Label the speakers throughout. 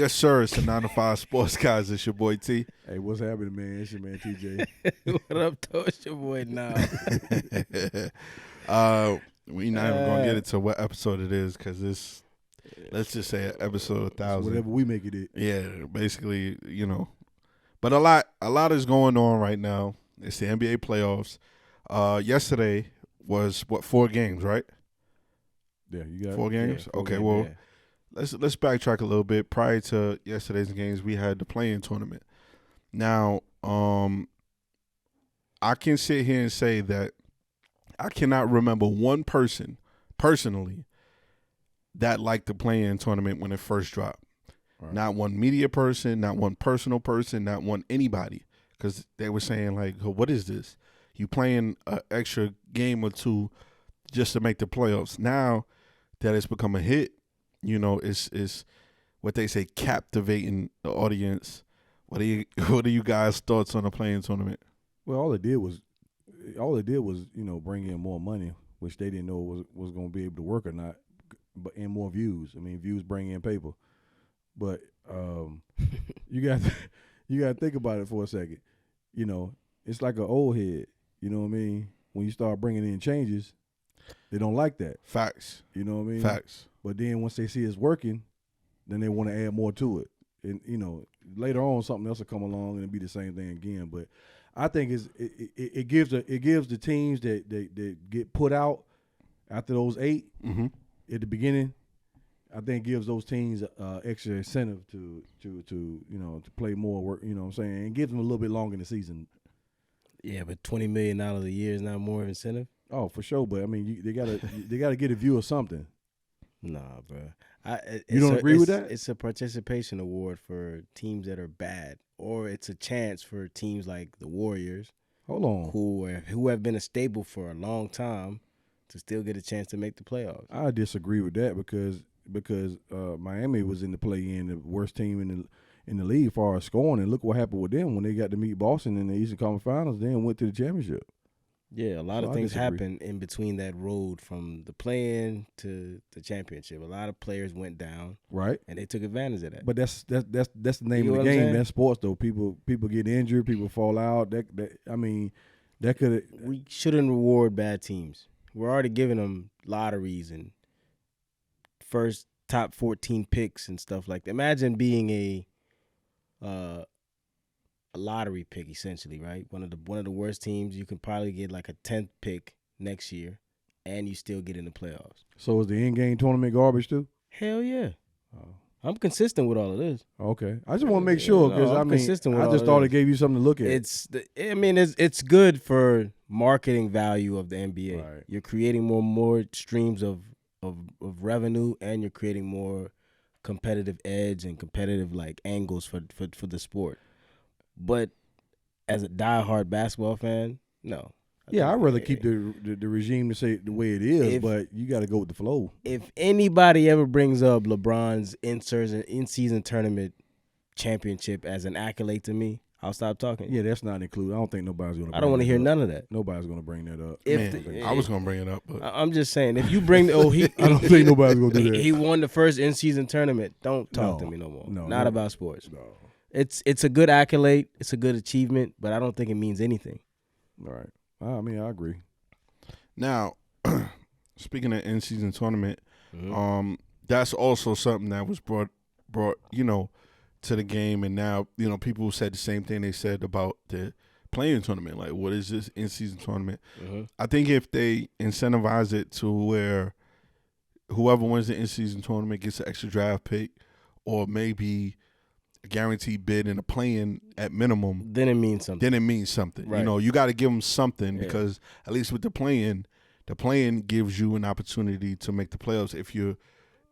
Speaker 1: Yes, sir. It's the 9 to 5 Sports Guys. It's your boy T.
Speaker 2: Hey, what's happening, man? It's your man TJ.
Speaker 3: What up, though? It's your boy now.
Speaker 1: We not even gonna get into what episode it is because it's, let's just say episode 1,000.
Speaker 2: Whatever we make it.
Speaker 1: Yeah, basically, but a lot is going on right now. It's the NBA playoffs. Yesterday was 4 games, right?
Speaker 2: Yeah, you got
Speaker 1: 4 games.
Speaker 3: Yeah, 4
Speaker 1: Okay,
Speaker 3: games,
Speaker 1: well,
Speaker 3: yeah.
Speaker 1: let's backtrack a little bit. Prior to yesterday's games, we had the play-in tournament. Now, I can sit here and say that I cannot remember one person personally that liked the play-in tournament when it first dropped.
Speaker 2: Right.
Speaker 1: Not one media person, not one personal person, not one anybody, because they were saying like, oh, "What is this? You playing an extra game or two just to make the playoffs?" Now that it's become a hit, it's what they say, captivating the audience. What are you guys' thoughts on the play-in tournament?
Speaker 2: Well, all it did was, bring in more money, which they didn't know was going to be able to work or not, but and more views. I mean, views bring in paper, but you got to think about it for a second. It's like an old head. You know what I mean? When you start bringing in changes, they don't like that.
Speaker 1: Facts.
Speaker 2: You know what I mean?
Speaker 1: Facts.
Speaker 2: But then once they see it's working, then they want to add more to it. And later on something else will come along and it'll be the same thing again. But I think it gives the teams that get put out after those 8 at the beginning. I think it gives those teams extra incentive to play more work. You know what I'm saying? And gives them a little bit longer in the season.
Speaker 3: Yeah, but $20 million a year is not more incentive?
Speaker 2: Oh, for sure. But I mean, they gotta get a view of something.
Speaker 3: Nah, bro.
Speaker 2: You don't agree with that?
Speaker 3: It's a participation award for teams that are bad, or it's a chance for teams like the Warriors,
Speaker 2: Hold on,
Speaker 3: who have been a staple for a long time, to still get a chance to make the playoffs.
Speaker 2: I disagree with that because Miami was in the play-in, the worst team in the league as far as scoring, and look what happened with them when they got to meet Boston in the Eastern Conference Finals. Then went to the championship.
Speaker 3: Yeah, a lot of
Speaker 2: I
Speaker 3: things
Speaker 2: disagree.
Speaker 3: happen in between that road from the play-in to the championship. A lot of players went down,
Speaker 2: Right.
Speaker 3: and they took advantage of that.
Speaker 2: But that's the name
Speaker 3: You
Speaker 2: of
Speaker 3: know
Speaker 2: the
Speaker 3: what I'm
Speaker 2: game.
Speaker 3: saying?
Speaker 2: That's sports, though. People get injured. People fall out. That could.
Speaker 3: We shouldn't reward bad teams. We're already giving them lotteries and first top 14 picks and stuff like that. Imagine being a lottery pick, essentially, right? One of the worst teams. You can probably get like a 10th pick next year, and you still get in the playoffs.
Speaker 2: So is the in-game tournament garbage too?
Speaker 3: Hell yeah.
Speaker 2: Oh.
Speaker 3: I'm consistent with all of this.
Speaker 2: Okay, I just want to make sure because
Speaker 3: I'm consistent with
Speaker 2: I
Speaker 3: all
Speaker 2: just
Speaker 3: of
Speaker 2: thought
Speaker 3: this.
Speaker 2: it gave you something to look at.
Speaker 3: It's good for marketing value of the NBA.
Speaker 2: Right.
Speaker 3: You're creating more streams of revenue, and you're creating more competitive edge and competitive like angles for the sport. But as a diehard basketball fan, no.
Speaker 2: Yeah, I'd rather keep the regime to say the way it is, but you got to go with the flow.
Speaker 3: If anybody ever brings up LeBron's in-season tournament championship as an accolade to me, I'll stop talking.
Speaker 2: Yeah, that's not included. I don't think nobody's going to.
Speaker 3: I don't want to hear none of that.
Speaker 2: Nobody's going to bring that up.
Speaker 1: I was gonna bring it up, but
Speaker 3: I'm just saying, if you bring
Speaker 2: I don't think nobody's going to do that.
Speaker 3: he won the first in-season tournament. Don't talk
Speaker 2: No,
Speaker 3: to me no more.
Speaker 2: no,
Speaker 3: Not
Speaker 2: no.
Speaker 3: about sports.
Speaker 2: No.
Speaker 3: It's a good accolade. It's a good achievement, but I don't think it means anything.
Speaker 2: All right. I mean, I agree.
Speaker 1: now speaking of in-season tournament, that's also something that was brought to the game, and now people said the same thing they said about the play-in tournament. Like, what is this in-season tournament? I think if they incentivize it to where whoever wins the in-season tournament gets an extra draft pick, or maybe a guaranteed bid in a play-in at minimum,
Speaker 3: Then it means something.
Speaker 1: then it means something.
Speaker 3: Right.
Speaker 1: You got to give them something,
Speaker 3: Yeah.
Speaker 1: because at least with the play-in gives you an opportunity to make the playoffs if you're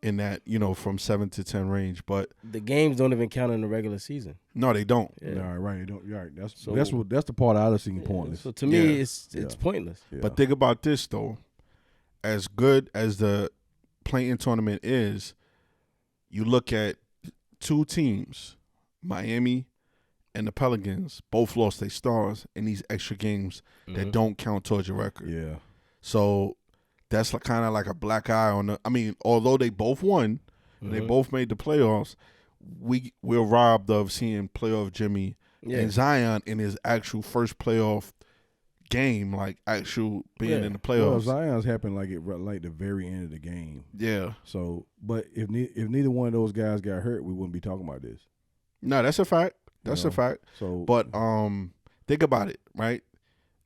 Speaker 1: in that, from 7 to 10 range. But
Speaker 3: The games don't even count in the regular season.
Speaker 1: no, they don't.
Speaker 3: Yeah.
Speaker 2: All right. Don't. You're right. That's
Speaker 3: So-
Speaker 2: that's the part I seen pointless.
Speaker 3: So to me,
Speaker 1: Yeah.
Speaker 3: it's
Speaker 2: Yeah.
Speaker 3: pointless.
Speaker 2: Yeah.
Speaker 1: But think about this, though. As good as the play-in tournament is, you look at 2 teams, Miami and the Pelicans, both lost their stars in these extra games that don't count towards your record.
Speaker 2: yeah.
Speaker 1: So that's kind of like a black eye on the. I mean, although they both won, and they both made the playoffs. we're robbed of seeing playoff Jimmy and Zion in his actual first playoff game, like actual being in the
Speaker 2: Well,
Speaker 1: playoffs.
Speaker 2: Zion's happened like the very end of the game.
Speaker 1: Yeah.
Speaker 2: So, but if neither one of those guys got hurt, we wouldn't be talking about this.
Speaker 1: No, that's a fact. That's a fact.
Speaker 2: So,
Speaker 1: But think about it, right?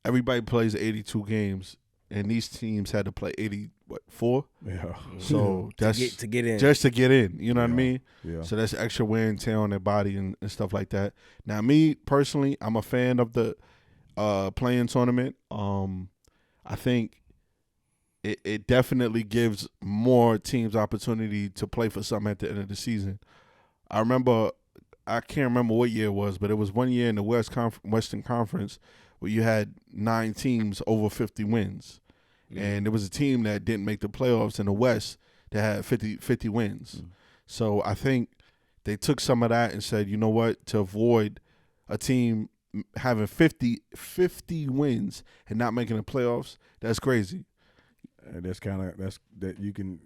Speaker 1: Everybody plays 82 games, and these teams had to play 84.
Speaker 2: yeah.
Speaker 1: So that's
Speaker 3: to get in.
Speaker 1: just to get in. You know what I mean?
Speaker 2: Yeah.
Speaker 1: So that's extra wear and tear on their body and stuff like that. Now, me personally, I'm a fan of the playing tournament. I think it definitely gives more teams opportunity to play for something at the end of the season. I can't remember what year it was, but it was one year in the Western Conference where you had 9 teams over 50 wins. And there was a team that didn't make the playoffs in the West that had 50 wins. So I think they took some of that and said, you know what, to avoid a team having 50 wins and not making the playoffs, that's crazy.
Speaker 2: That's you can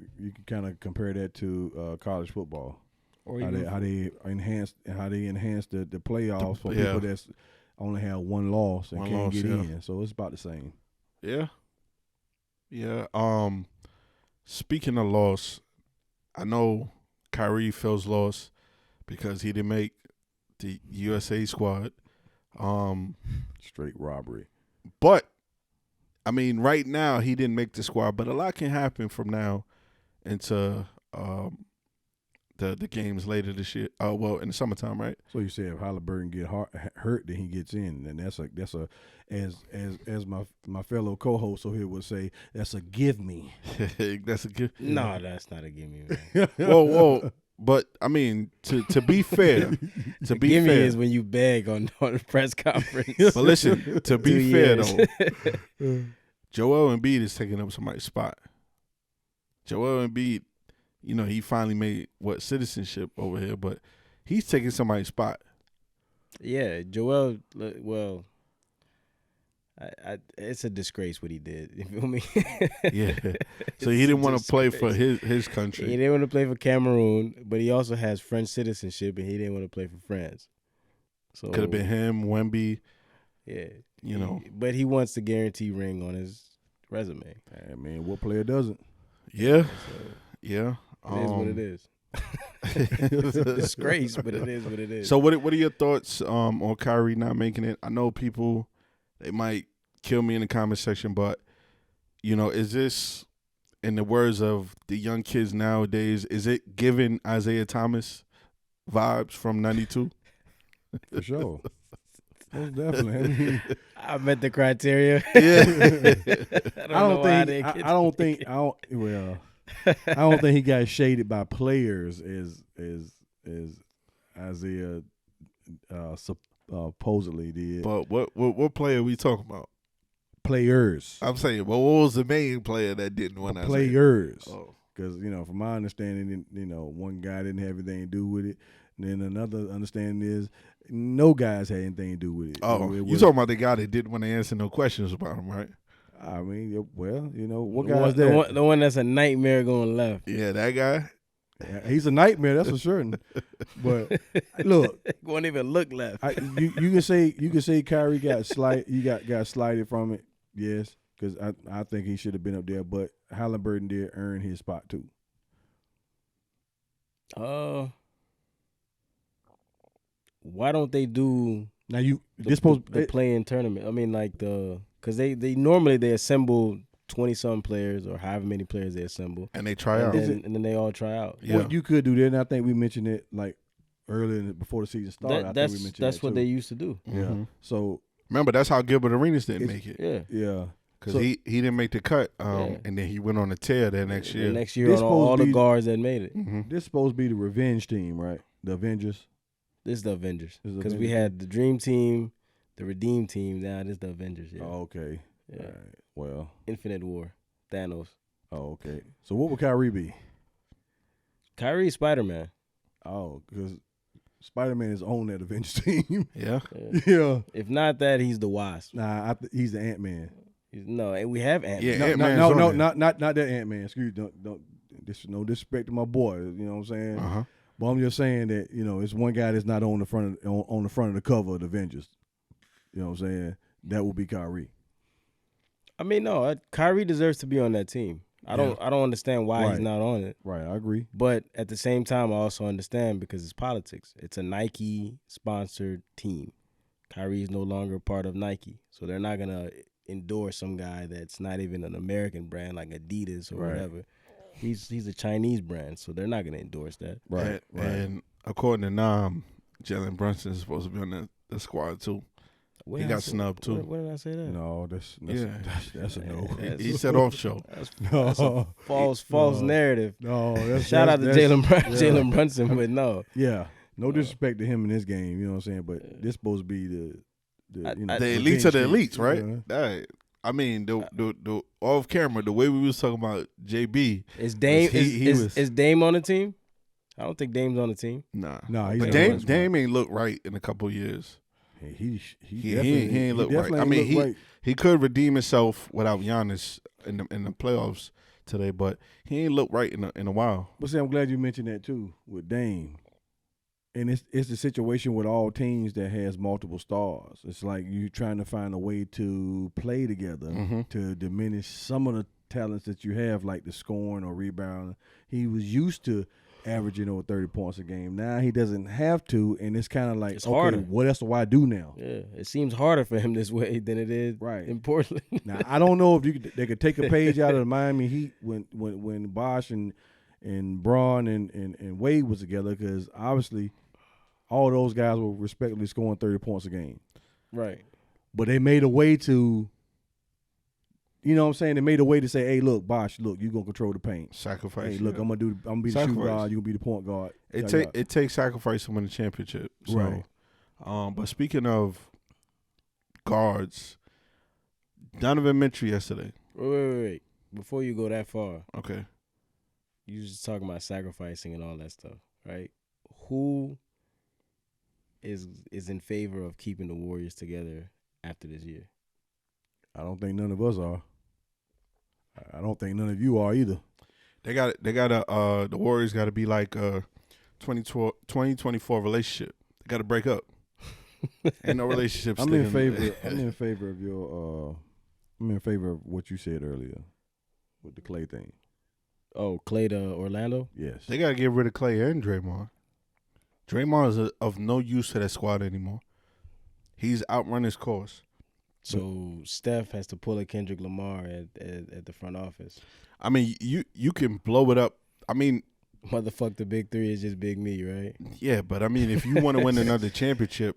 Speaker 2: kind of compare that to college football.
Speaker 3: Or
Speaker 2: How they enhance the playoffs for people that's only have one loss and can't get in. So it's about the same.
Speaker 1: Yeah. Yeah. Speaking of loss, I know Kyrie feels lost because he didn't make the USA squad.
Speaker 2: Straight robbery.
Speaker 1: But I mean, right now he didn't make the squad, but a lot can happen from now into the games later this year. In the summertime, right?
Speaker 2: So you say if Halliburton get hurt, then he gets in, and that's a as my fellow co-host over here would say, that's a give me.
Speaker 1: That's a good.
Speaker 3: No, that's not a gimme, man.
Speaker 1: Whoa. But I mean, to be fair,
Speaker 3: Gimme is when you beg on the press conference.
Speaker 1: But listen, to be fair
Speaker 3: years.
Speaker 1: though, Joel Embiid is taking up somebody's spot. Joel Embiid, he finally made citizenship over here, but he's taking somebody's spot.
Speaker 3: Yeah, Joel. Well, it's a disgrace what he did. You feel me?
Speaker 1: Yeah. So he didn't want to play for his country.
Speaker 3: He didn't want to play for Cameroon, but he also has French citizenship, and he didn't want to play for France. So
Speaker 1: Could have been him, Wemby.
Speaker 3: Yeah,
Speaker 1: But
Speaker 3: he wants the guarantee ring on his resume.
Speaker 2: I mean, what player doesn't?
Speaker 1: Yeah.
Speaker 3: So
Speaker 1: Yeah.
Speaker 3: it is what it is. It's a disgrace, but it is what it is.
Speaker 1: So what are your thoughts on Kyrie not making it? I know people, they might kill me in the comment section, but is this, in the words of the young kids nowadays, is it giving Isaiah Thomas vibes from '92?
Speaker 2: For sure. Most definitely.
Speaker 3: I met the criteria.
Speaker 1: Yeah.
Speaker 3: I don't
Speaker 2: think he got shaded by players as Isaiah supposedly did.
Speaker 1: But what player are we talking about?
Speaker 2: Players.
Speaker 1: I'm saying, well, what was the main player that didn't want Isaiah?
Speaker 2: Players.
Speaker 1: Oh.
Speaker 2: Because, from my understanding, one guy didn't have anything to do with it. And then another understanding is no guys had anything to do with it.
Speaker 1: Oh, you talking about the guy that didn't want to answer no questions about him, right?
Speaker 2: I mean, well, what guy's that?
Speaker 3: The one that's a nightmare going left.
Speaker 1: Yeah, that guy.
Speaker 2: Yeah, he's a nightmare, that's for certain. But look,
Speaker 3: won't even look left.
Speaker 2: You can say Kyrie got slighted from it, yes, because I think he should have been up there. But Halliburton did earn his spot too.
Speaker 3: Why don't they do
Speaker 2: now?
Speaker 3: The play-in tournament? I mean, like because they normally they assemble 20-some players or however many players they assemble,
Speaker 1: and they try out,
Speaker 3: and then they all try out.
Speaker 1: Yeah,
Speaker 2: well, you could do that, and I think we mentioned it like earlier before the season started.
Speaker 3: That's what they used to do.
Speaker 2: Yeah.
Speaker 1: Mm-hmm.
Speaker 2: So
Speaker 1: remember, that's how Gilbert Arenas didn't make it.
Speaker 2: Yeah.
Speaker 1: Because he didn't make the cut, and then he went on a tear that next year.
Speaker 3: Next year, on all the guards that made it.
Speaker 1: Mm-hmm.
Speaker 2: This is supposed to be the revenge team, right? The Avengers.
Speaker 3: This is the Avengers. Because we had the Dream Team, the Redeem Team. Now this is the Avengers. Yeah.
Speaker 2: Oh, okay.
Speaker 3: Yeah.
Speaker 2: All right. Well.
Speaker 3: Infinite War. Thanos.
Speaker 2: Oh, okay. So what would Kyrie be?
Speaker 3: Kyrie Spider-Man.
Speaker 2: Oh, because Spider-Man is on that Avengers team.
Speaker 1: Yeah.
Speaker 2: Yeah.
Speaker 3: If not that, he's the Wasp.
Speaker 2: Nah, he's the Ant-Man.
Speaker 3: No, and we have Ant-Man.
Speaker 1: Yeah,
Speaker 2: no, not that Ant-Man. Excuse me. Don't no disrespect to my boy. You know what I'm saying?
Speaker 1: Uh-huh.
Speaker 2: But I'm just saying that it's one guy that's not on the front of the cover of the Avengers. You know what I'm saying? That would be Kyrie.
Speaker 3: I mean, no, Kyrie deserves to be on that team. I don't understand why he's not on it.
Speaker 2: Right, I agree.
Speaker 3: But at the same time, I also understand because it's politics. It's a Nike-sponsored team. Kyrie's no longer a part of Nike, so they're not gonna endorse some guy that's not even an American brand like Adidas or whatever. He's a Chinese brand, so they're not gonna endorse that.
Speaker 2: Right.
Speaker 1: And according to Nam, Jalen Brunson is supposed to be on the squad too. He got snubbed too.
Speaker 3: What did I say that?
Speaker 2: No, that's a no.
Speaker 1: He said off show.
Speaker 3: That's a false narrative.
Speaker 2: No,
Speaker 3: shout out to Jalen Brunson, but no.
Speaker 2: Yeah, no disrespect to him in this game. You know what I'm saying? But this supposed to be the
Speaker 1: elites of the elites, right?
Speaker 2: Yeah.
Speaker 1: I mean, the off camera, the way we was talking about JB.
Speaker 3: Is Dame is Dame on the team? I don't think Dame's on the team.
Speaker 1: Nah,
Speaker 2: he's
Speaker 1: but Dame ain't look right in a couple of years.
Speaker 2: He
Speaker 1: ain't look right. I mean, he could redeem himself without Giannis in the playoffs today, but he ain't look right in a while.
Speaker 2: But see, I'm glad you mentioned that too with Dame. And it's the situation with all teams that has multiple stars. It's like you trying to find a way to play together to diminish some of the talents that you have, like the scoring or rebounding. He was used to averaging over 30 points a game. Now he doesn't have to, and it's kind of like,
Speaker 3: it's harder.
Speaker 2: What else do I do now?
Speaker 3: Yeah, it seems harder for him this way than it is in Portland.
Speaker 2: Now I don't know if they could take a page out of the Miami Heat when Bosh and Braun and Wade was together, because obviously all those guys were respectively scoring 30 points a game.
Speaker 3: Right.
Speaker 2: But they made a way to, you know what I'm saying? They made a way to say, hey, look, Bosh, look, you're going to control the paint.
Speaker 1: Sacrifice.
Speaker 2: Hey, look, I'm going to be the shooting guard, you're going to be the point guard.
Speaker 1: It takes sacrifice to win a championship. So,
Speaker 2: right.
Speaker 1: But speaking of guards, Donovan Mitchell yesterday.
Speaker 3: Wait. Before you go that far.
Speaker 1: Okay.
Speaker 3: You was just talking about sacrificing and all that stuff, right? Who is in favor of keeping the Warriors together after this year?
Speaker 2: I don't think none of us are. I don't think none of you are either.
Speaker 1: The Warriors got to be like a 2024 relationship. They got to break up. Ain't no relationship.
Speaker 2: I'm in favor of what you said earlier with the Klay thing.
Speaker 3: Oh, Klay to Orlando?
Speaker 2: Yes.
Speaker 1: They got to get rid of Klay and Draymond. Draymond is of no use to that squad anymore. He's outrun his course.
Speaker 3: So Steph has to pull a Kendrick Lamar at the front office.
Speaker 1: I mean, you can blow it up. I mean,
Speaker 3: motherfuck, the big three is just Big Me, right?
Speaker 1: Yeah, but I mean, if you want to win another championship,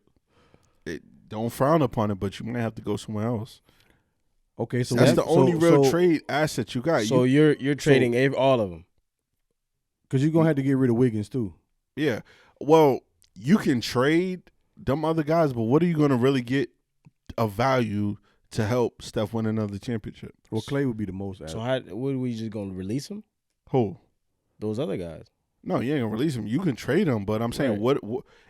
Speaker 1: don't frown upon it, but you might have to go somewhere else.
Speaker 2: Okay, so
Speaker 1: that's the only real trade asset you got.
Speaker 3: So you're trading all of them,
Speaker 2: because you're gonna have to get rid of Wiggins too.
Speaker 1: Yeah, well, you can trade them other guys, but what are you gonna really get of value to help Steph win another championship?
Speaker 2: Well, Klay would be the most.
Speaker 3: So what are we just gonna release him?
Speaker 1: Who?
Speaker 3: Those other guys.
Speaker 1: No, you ain't gonna release him. You can trade him, but I'm saying, what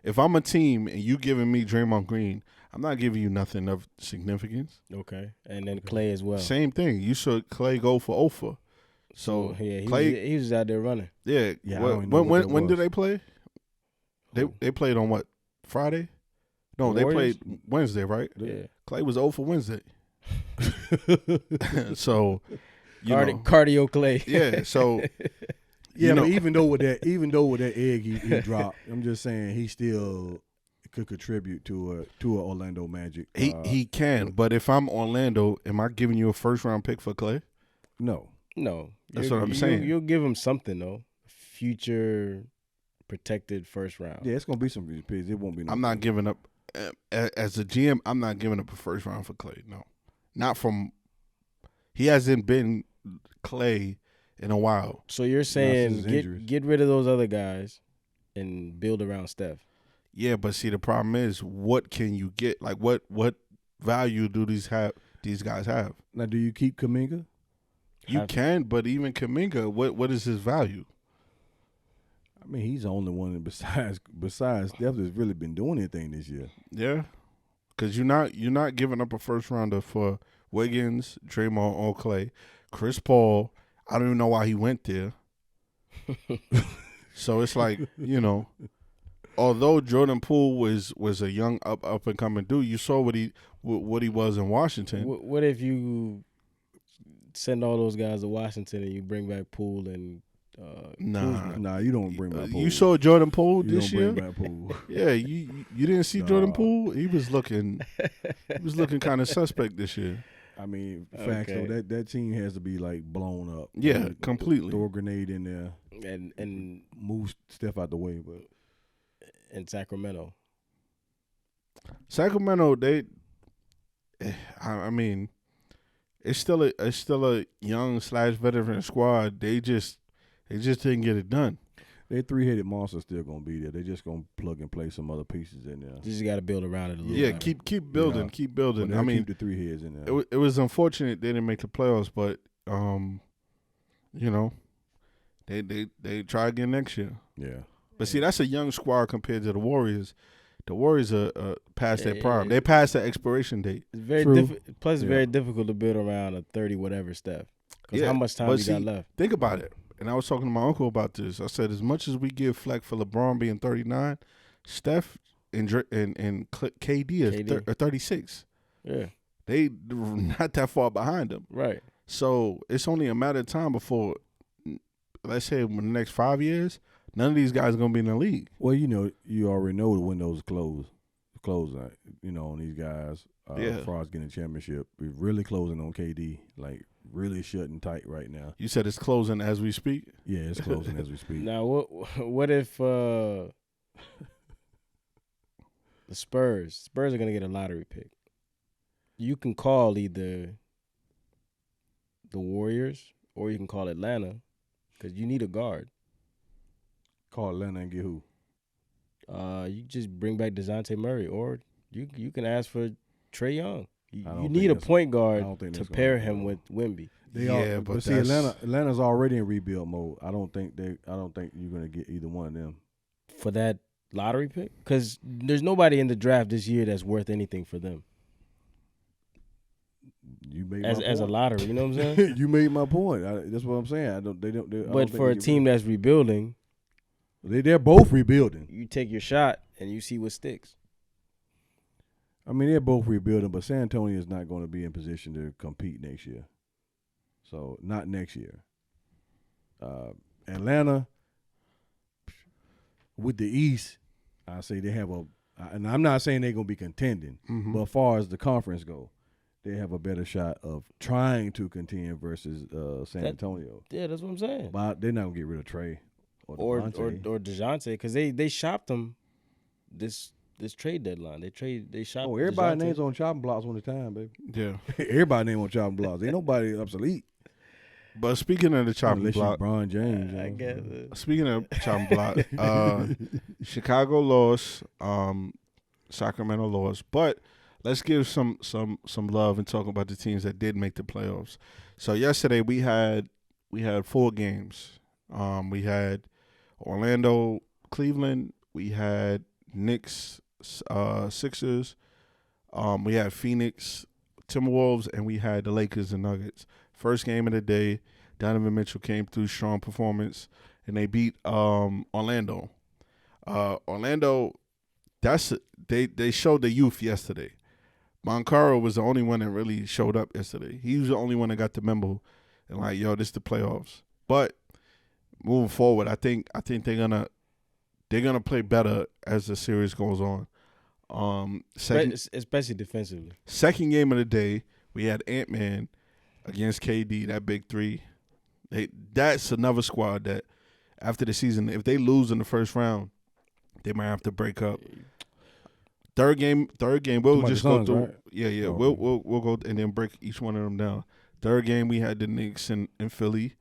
Speaker 1: if I'm a team and you giving me Draymond Green? I'm not giving you nothing of significance.
Speaker 3: Okay, and then Klay as well.
Speaker 1: Same thing. You should Klay go for Ofa. So
Speaker 3: yeah,
Speaker 1: Klay,
Speaker 3: he was out there running.
Speaker 1: Yeah. When did they play? They played on what, Friday? No, they played Wednesday, right?
Speaker 3: Yeah.
Speaker 1: Klay was 0 for Wednesday. So,
Speaker 3: cardio Klay.
Speaker 1: Yeah. So.
Speaker 2: Yeah, but even though with that egg he dropped, I'm just saying he still could contribute to a Orlando Magic.
Speaker 1: He can, but if I'm Orlando, am I giving you a first round pick for Klay?
Speaker 2: No.
Speaker 1: That's what I'm saying.
Speaker 3: You'll give him something though, future protected first round.
Speaker 2: Yeah, it's gonna be some future picks. It won't be.
Speaker 1: I'm not giving up as a GM. I'm not giving up a first round for Klay. No, not from. He hasn't been Klay in a while.
Speaker 3: So you're saying get rid of those other guys and build around Steph.
Speaker 1: Yeah, but see, the problem is, what can you get? Like, what value do these guys have?
Speaker 2: Now, do you keep Kuminga?
Speaker 1: You can, but even Kuminga, what is his value?
Speaker 2: I mean, he's the only one besides Steph that's really been doing anything this year.
Speaker 1: Yeah, because you're not giving up a first rounder for Wiggins, Draymond, or Klay. Chris Paul, I don't even know why he went there. So it's like, although Jordan Poole was a young up and coming dude, you saw what he was in Washington.
Speaker 3: What if you send all those guys to Washington and you bring back Poole and Kuzma?
Speaker 2: Nah, you don't bring back Poole.
Speaker 1: You saw Jordan Poole
Speaker 2: You
Speaker 1: this
Speaker 2: don't
Speaker 1: year?
Speaker 2: bring back Poole.
Speaker 1: Yeah, you didn't see Jordan Poole? He was looking kind of suspect this year.
Speaker 2: I mean, facts though, that team has to be like blown up.
Speaker 1: Yeah, completely.
Speaker 2: Throw a grenade in there
Speaker 3: and
Speaker 2: move Steph out the way, but
Speaker 3: in Sacramento,
Speaker 1: I mean, it's still a young / veteran squad. They just didn't get it done.
Speaker 2: Their 3-headed monster still gonna be there. They just gonna plug and play some other pieces in there.
Speaker 3: you just got to build around it a little.
Speaker 1: Yeah,
Speaker 3: bit.
Speaker 1: keep building, keep building.
Speaker 2: But
Speaker 1: I mean,
Speaker 2: keep the 3 heads in there.
Speaker 1: it was unfortunate they didn't make the playoffs, but they try again next year.
Speaker 2: Yeah.
Speaker 1: But see, that's a young squad compared to the Warriors. The Warriors are past their prime.
Speaker 3: yeah.
Speaker 1: They passed their expiration date.
Speaker 3: It's very plus it's very difficult to build around a 30 whatever Steph. Because how much time you got left?
Speaker 1: Think about it. And I was talking to my uncle about this. I said, as much as we give flack for LeBron being 39, Steph and KD are 36.
Speaker 3: Yeah.
Speaker 1: They not that far behind them.
Speaker 3: Right.
Speaker 1: So it's only a matter of time before, let's say, in the next 5 years, none of these guys are going to be in the league.
Speaker 2: Well, you already know the window's closed. On these guys. As far as getting a championship, we're really closing on KD, like really shutting tight right now.
Speaker 1: You said it's closing as we speak?
Speaker 2: Yeah, it's closing as we speak.
Speaker 3: Now, what if the Spurs are going to get a lottery pick? You can call either the Warriors or you can call Atlanta because you need a guard.
Speaker 2: Call Atlanta and get who?
Speaker 3: You just bring back DeJounte Murray, or you can ask for Trae Young. You need a
Speaker 2: that's-
Speaker 3: point guard
Speaker 2: I don't think
Speaker 3: to
Speaker 2: that's gonna
Speaker 3: pair
Speaker 2: happen.
Speaker 3: him with Wemby.
Speaker 2: But see, Atlanta's already in rebuild mode. I don't think you're gonna get either one of them.
Speaker 3: For that lottery pick? Because there's nobody in the draft this year that's worth anything for them.
Speaker 2: You made
Speaker 3: As
Speaker 2: my
Speaker 3: a
Speaker 2: point.
Speaker 3: lottery, you know what I'm saying?
Speaker 2: You made my point. That's what I'm saying.
Speaker 3: But for a team that's rebuilding,
Speaker 2: they're both rebuilding.
Speaker 3: you take your shot and you see what sticks.
Speaker 2: I mean, they're both rebuilding, but San Antonio is not going to be in position to compete next year. So, not next year. Atlanta, with the East, I say they have and I'm not saying they're going to be contending, but as far as the conference go, they have a better shot of trying to contend versus San Antonio.
Speaker 3: Yeah, that's what I'm saying.
Speaker 2: But they're not going to get rid of Trae
Speaker 3: Or DeJounte, because they shopped him this trade deadline. They shopped.
Speaker 2: Oh, everybody
Speaker 3: DeJounte.
Speaker 2: names on chopping blocks on the time, baby.
Speaker 1: Yeah.
Speaker 2: Everybody name on chopping blocks. Ain't nobody obsolete.
Speaker 1: But speaking of the chopping
Speaker 2: Unless you
Speaker 1: block,
Speaker 2: LeBron James.
Speaker 3: I guess.
Speaker 1: speaking of chopping block, Chicago lost, Sacramento lost, but let's give some love and talk about the teams that did make the playoffs. So yesterday we had 4 games. We had Orlando, Cleveland. We had Knicks, Sixers. We had Phoenix, Timberwolves, and we had the Lakers and Nuggets. First game of the day, Donovan Mitchell came through, strong performance, and they beat Orlando. Orlando, they showed the youth yesterday. Moncaro was the only one that really showed up yesterday. He was the only one that got the memo and like, yo, this is the playoffs. But moving forward, I think they're gonna play better as the series goes on.
Speaker 3: Especially defensively.
Speaker 1: Second game of the day, we had Ant-Man against KD, that big 3. That's another squad that after the season, if they lose in the first round, they might have to break up. Third game, we'll just go through.
Speaker 2: Right?
Speaker 1: Yeah.
Speaker 2: Oh,
Speaker 1: We'll go and then break each one of them down. Third game, we had the Knicks in Philly.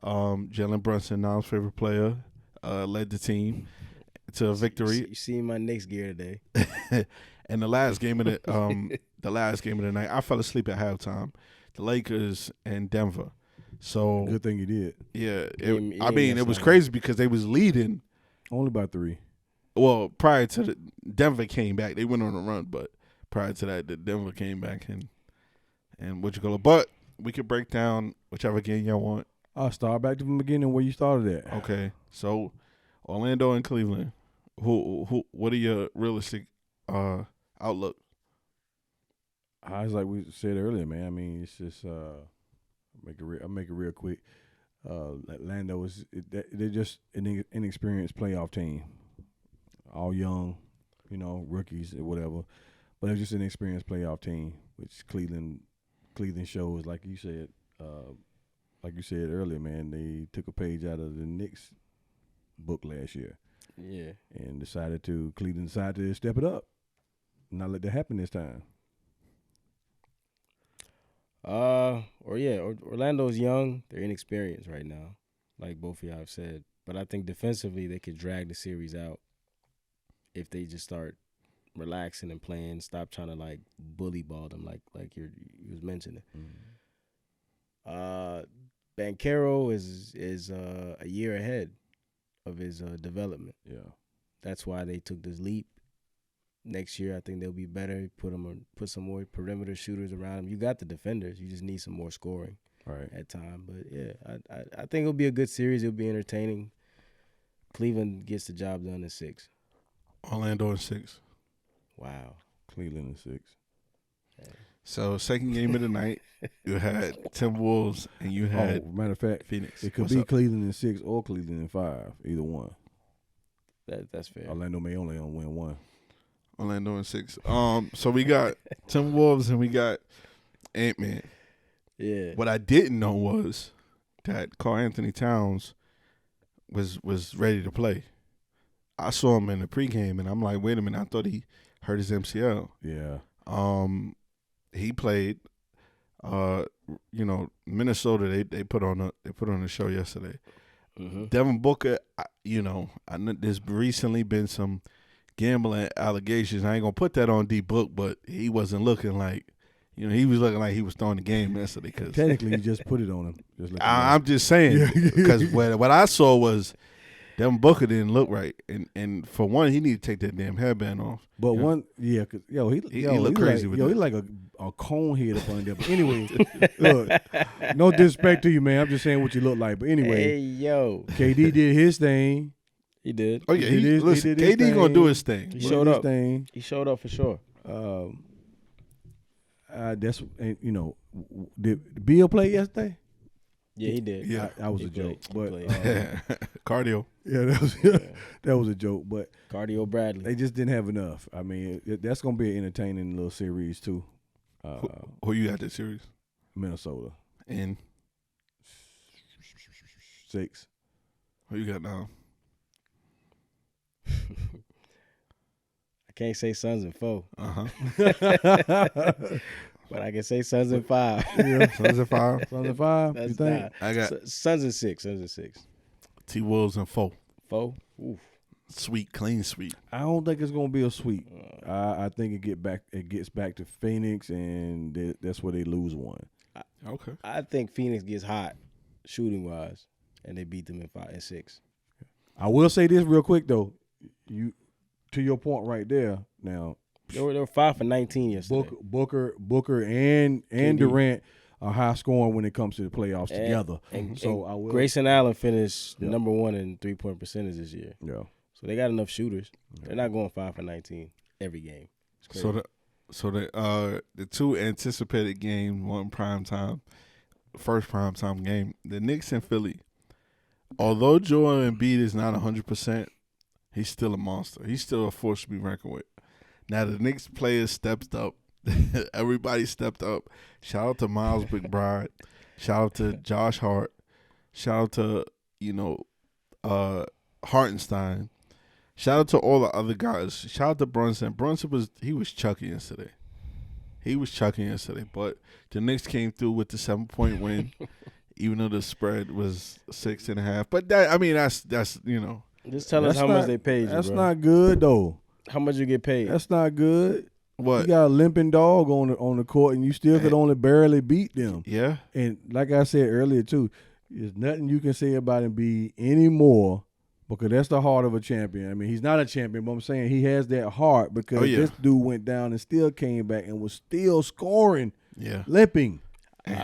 Speaker 1: Jalen Brunson, Niles' favorite player, led the team to a victory.
Speaker 3: You see my Knicks gear today.
Speaker 1: And the last game of the night, I fell asleep at halftime. The Lakers and Denver. So
Speaker 2: Good thing you did.
Speaker 1: yeah,
Speaker 3: it
Speaker 1: was crazy because they was leading.
Speaker 2: Only by 3.
Speaker 1: Well, prior to Denver came back, they went on a run, but prior to that, the Denver came back and what you call it. But we could break down whichever game y'all want.
Speaker 2: I'll start back to the beginning where you started at.
Speaker 1: Okay, so Orlando and Cleveland. Who? What are your realistic outlook?
Speaker 2: It's like we said earlier, man. I mean, it's just I'll make it real quick. Orlando they're just an inexperienced playoff team, all young, rookies or whatever, but they're just an inexperienced playoff team, which Cleveland shows, like you said earlier, man. They took a page out of the Knicks book last year, and Cleveland decided to step it up, not let that happen this time.
Speaker 3: Orlando's young. They're inexperienced right now, like both of y'all have said. But I think defensively they could drag the series out if they just start relaxing and playing. Stop trying to like bully ball them, like you was mentioning.
Speaker 2: Mm-hmm.
Speaker 3: Banchero is a year ahead of his development.
Speaker 2: Yeah,
Speaker 3: that's why they took this leap. Next year, I think they'll be better. Put some more perimeter shooters around them. You got the defenders. You just need some more scoring at time. But yeah, I think it'll be a good series. It'll be entertaining. Cleveland gets the job done in 6.
Speaker 1: Orlando in 6.
Speaker 3: Wow.
Speaker 2: Cleveland in 6.
Speaker 3: Yeah.
Speaker 1: So second game of the night, you had Timberwolves and you had
Speaker 2: matter of fact,
Speaker 1: Phoenix.
Speaker 2: It could be Cleveland in 6 or Cleveland in 5, either one.
Speaker 3: That's fair.
Speaker 2: Orlando may only win one.
Speaker 1: Orlando in 6. So we got Timberwolves and we got Ant-Man.
Speaker 3: Yeah.
Speaker 1: What I didn't know was that Karl-Anthony Towns was ready to play. I saw him in the pregame and I'm like, wait a minute, I thought he hurt his MCL.
Speaker 2: Yeah.
Speaker 1: He played. Minnesota they put on a show yesterday.
Speaker 3: Mm-hmm.
Speaker 1: Devin Booker, I know there's recently been some gambling allegations. I ain't gonna put that on D-Book, but he wasn't looking like, he was looking like he was throwing the game yesterday. Cause
Speaker 2: technically, you just put it on him.
Speaker 1: I'm just saying because what I saw was Devin Booker didn't look right, and for one, he need to take that damn headband off.
Speaker 2: But cause he looked
Speaker 1: crazy
Speaker 2: like,
Speaker 1: with
Speaker 2: he like a cone head up under there. But anyway, look, no disrespect to you, man. I'm just saying what you look like. But anyway,
Speaker 3: hey yo,
Speaker 2: KD did his thing.
Speaker 3: He did.
Speaker 1: Oh yeah,
Speaker 2: listen,
Speaker 1: KD gonna do his thing.
Speaker 3: He showed up.
Speaker 2: He
Speaker 3: showed up for sure.
Speaker 2: That's did Bill play yesterday?
Speaker 3: Yeah, he did.
Speaker 1: Yeah,
Speaker 2: that was a joke. But
Speaker 1: cardio.
Speaker 2: Yeah, that was a joke. But
Speaker 3: Cardio Bradley.
Speaker 2: They just didn't have enough. I mean, that's gonna be an entertaining little series too.
Speaker 1: Who you got this series?
Speaker 2: Minnesota.
Speaker 1: And
Speaker 2: 6.
Speaker 1: Who you got now?
Speaker 3: I can't say Suns in 4.
Speaker 1: Uh-huh.
Speaker 3: But I can say Suns in 5.
Speaker 1: Yeah, Suns in 5.
Speaker 2: Suns in 5.
Speaker 3: That's
Speaker 2: you think?
Speaker 3: not.
Speaker 1: I got
Speaker 3: Suns in 6. Suns in 6.
Speaker 1: T-Wolves in 4.
Speaker 3: 4. Oof.
Speaker 1: Sweet, clean sweep.
Speaker 2: I don't think it's gonna be a sweep. I think it gets back to Phoenix, and that's where they lose one.
Speaker 1: Okay.
Speaker 3: I think Phoenix gets hot shooting wise, and they beat them in 5 and 6.
Speaker 2: I will say this real quick though. To your point right there. Now
Speaker 3: they were 5 for 19 yesterday.
Speaker 2: Booker and Durant are high scoring when it comes to the playoffs together. I will.
Speaker 3: Grayson Allen finished number 1 in 3-point percentage this year.
Speaker 2: Yeah.
Speaker 3: So they got enough shooters. They're not going 5 for 19 every game. It's crazy.
Speaker 1: So the two anticipated games, one first prime time game, the Knicks and Philly. Although Joel Embiid is not 100%, he's still a monster. He's still a force to be reckoned with. Now the Knicks players stepped up. Everybody stepped up. Shout out to Miles McBride. Shout out to Josh Hart. Shout out to Hartenstein. Shout out to all the other guys. Shout out to Brunson. Brunson was chucking yesterday. But the Knicks came through with the 7-point win, even though the spread was 6.5. But that's
Speaker 3: Just tell us how much they paid you.
Speaker 2: That's
Speaker 3: bro.
Speaker 2: not good though.
Speaker 3: How much you get paid?
Speaker 2: That's not good.
Speaker 1: What?
Speaker 2: You got a limping dog on the court, and you still could only barely beat them.
Speaker 1: Yeah.
Speaker 2: And like I said earlier too, there's nothing you can say about Embiid anymore. Because that's the heart of a champion. I mean, he's not a champion, but I'm saying he has that heart because this dude went down and still came back and was still scoring, limping.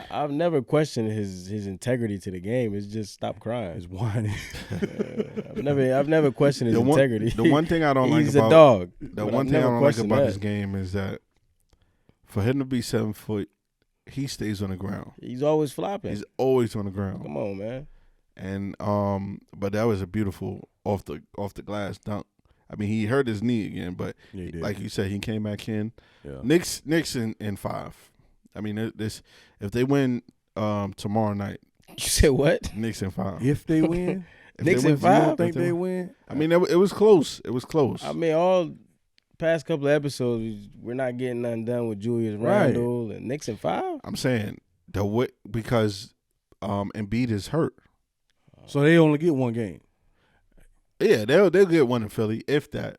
Speaker 3: I've never questioned his integrity to the game. It's just stop crying.
Speaker 2: It's whining.
Speaker 3: I've never questioned his integrity.
Speaker 1: The one thing I don't like
Speaker 3: He's
Speaker 1: about
Speaker 3: a dog.
Speaker 1: the
Speaker 3: but
Speaker 1: one
Speaker 3: I've
Speaker 1: thing I
Speaker 3: never
Speaker 1: don't like
Speaker 3: questioned
Speaker 1: about
Speaker 3: that.
Speaker 1: this game is that for him to be 7 foot, he stays on the ground.
Speaker 3: He's always flopping.
Speaker 1: He's always on the ground.
Speaker 3: Come on, man.
Speaker 1: And but that was a beautiful off the glass dunk. I mean, he hurt his knee again, but
Speaker 2: Yeah, he did.
Speaker 1: like you said, he came back in.
Speaker 2: Yeah.
Speaker 1: Knicks in 5. I mean, this if they win tomorrow night,
Speaker 3: You said what?
Speaker 1: Knicks in 5.
Speaker 2: If they win,
Speaker 1: If
Speaker 3: Knicks
Speaker 1: they
Speaker 3: in
Speaker 1: win,
Speaker 3: 5?
Speaker 2: you don't think they win?
Speaker 1: I mean, it was close. It was close.
Speaker 3: I mean, all past couple of episodes, we're not getting nothing done with Julius
Speaker 2: Right.
Speaker 3: Randle and Knicks in 5.
Speaker 1: I'm saying because Embiid is hurt.
Speaker 2: So they only get one game.
Speaker 1: Yeah, they'll get one in Philly if that.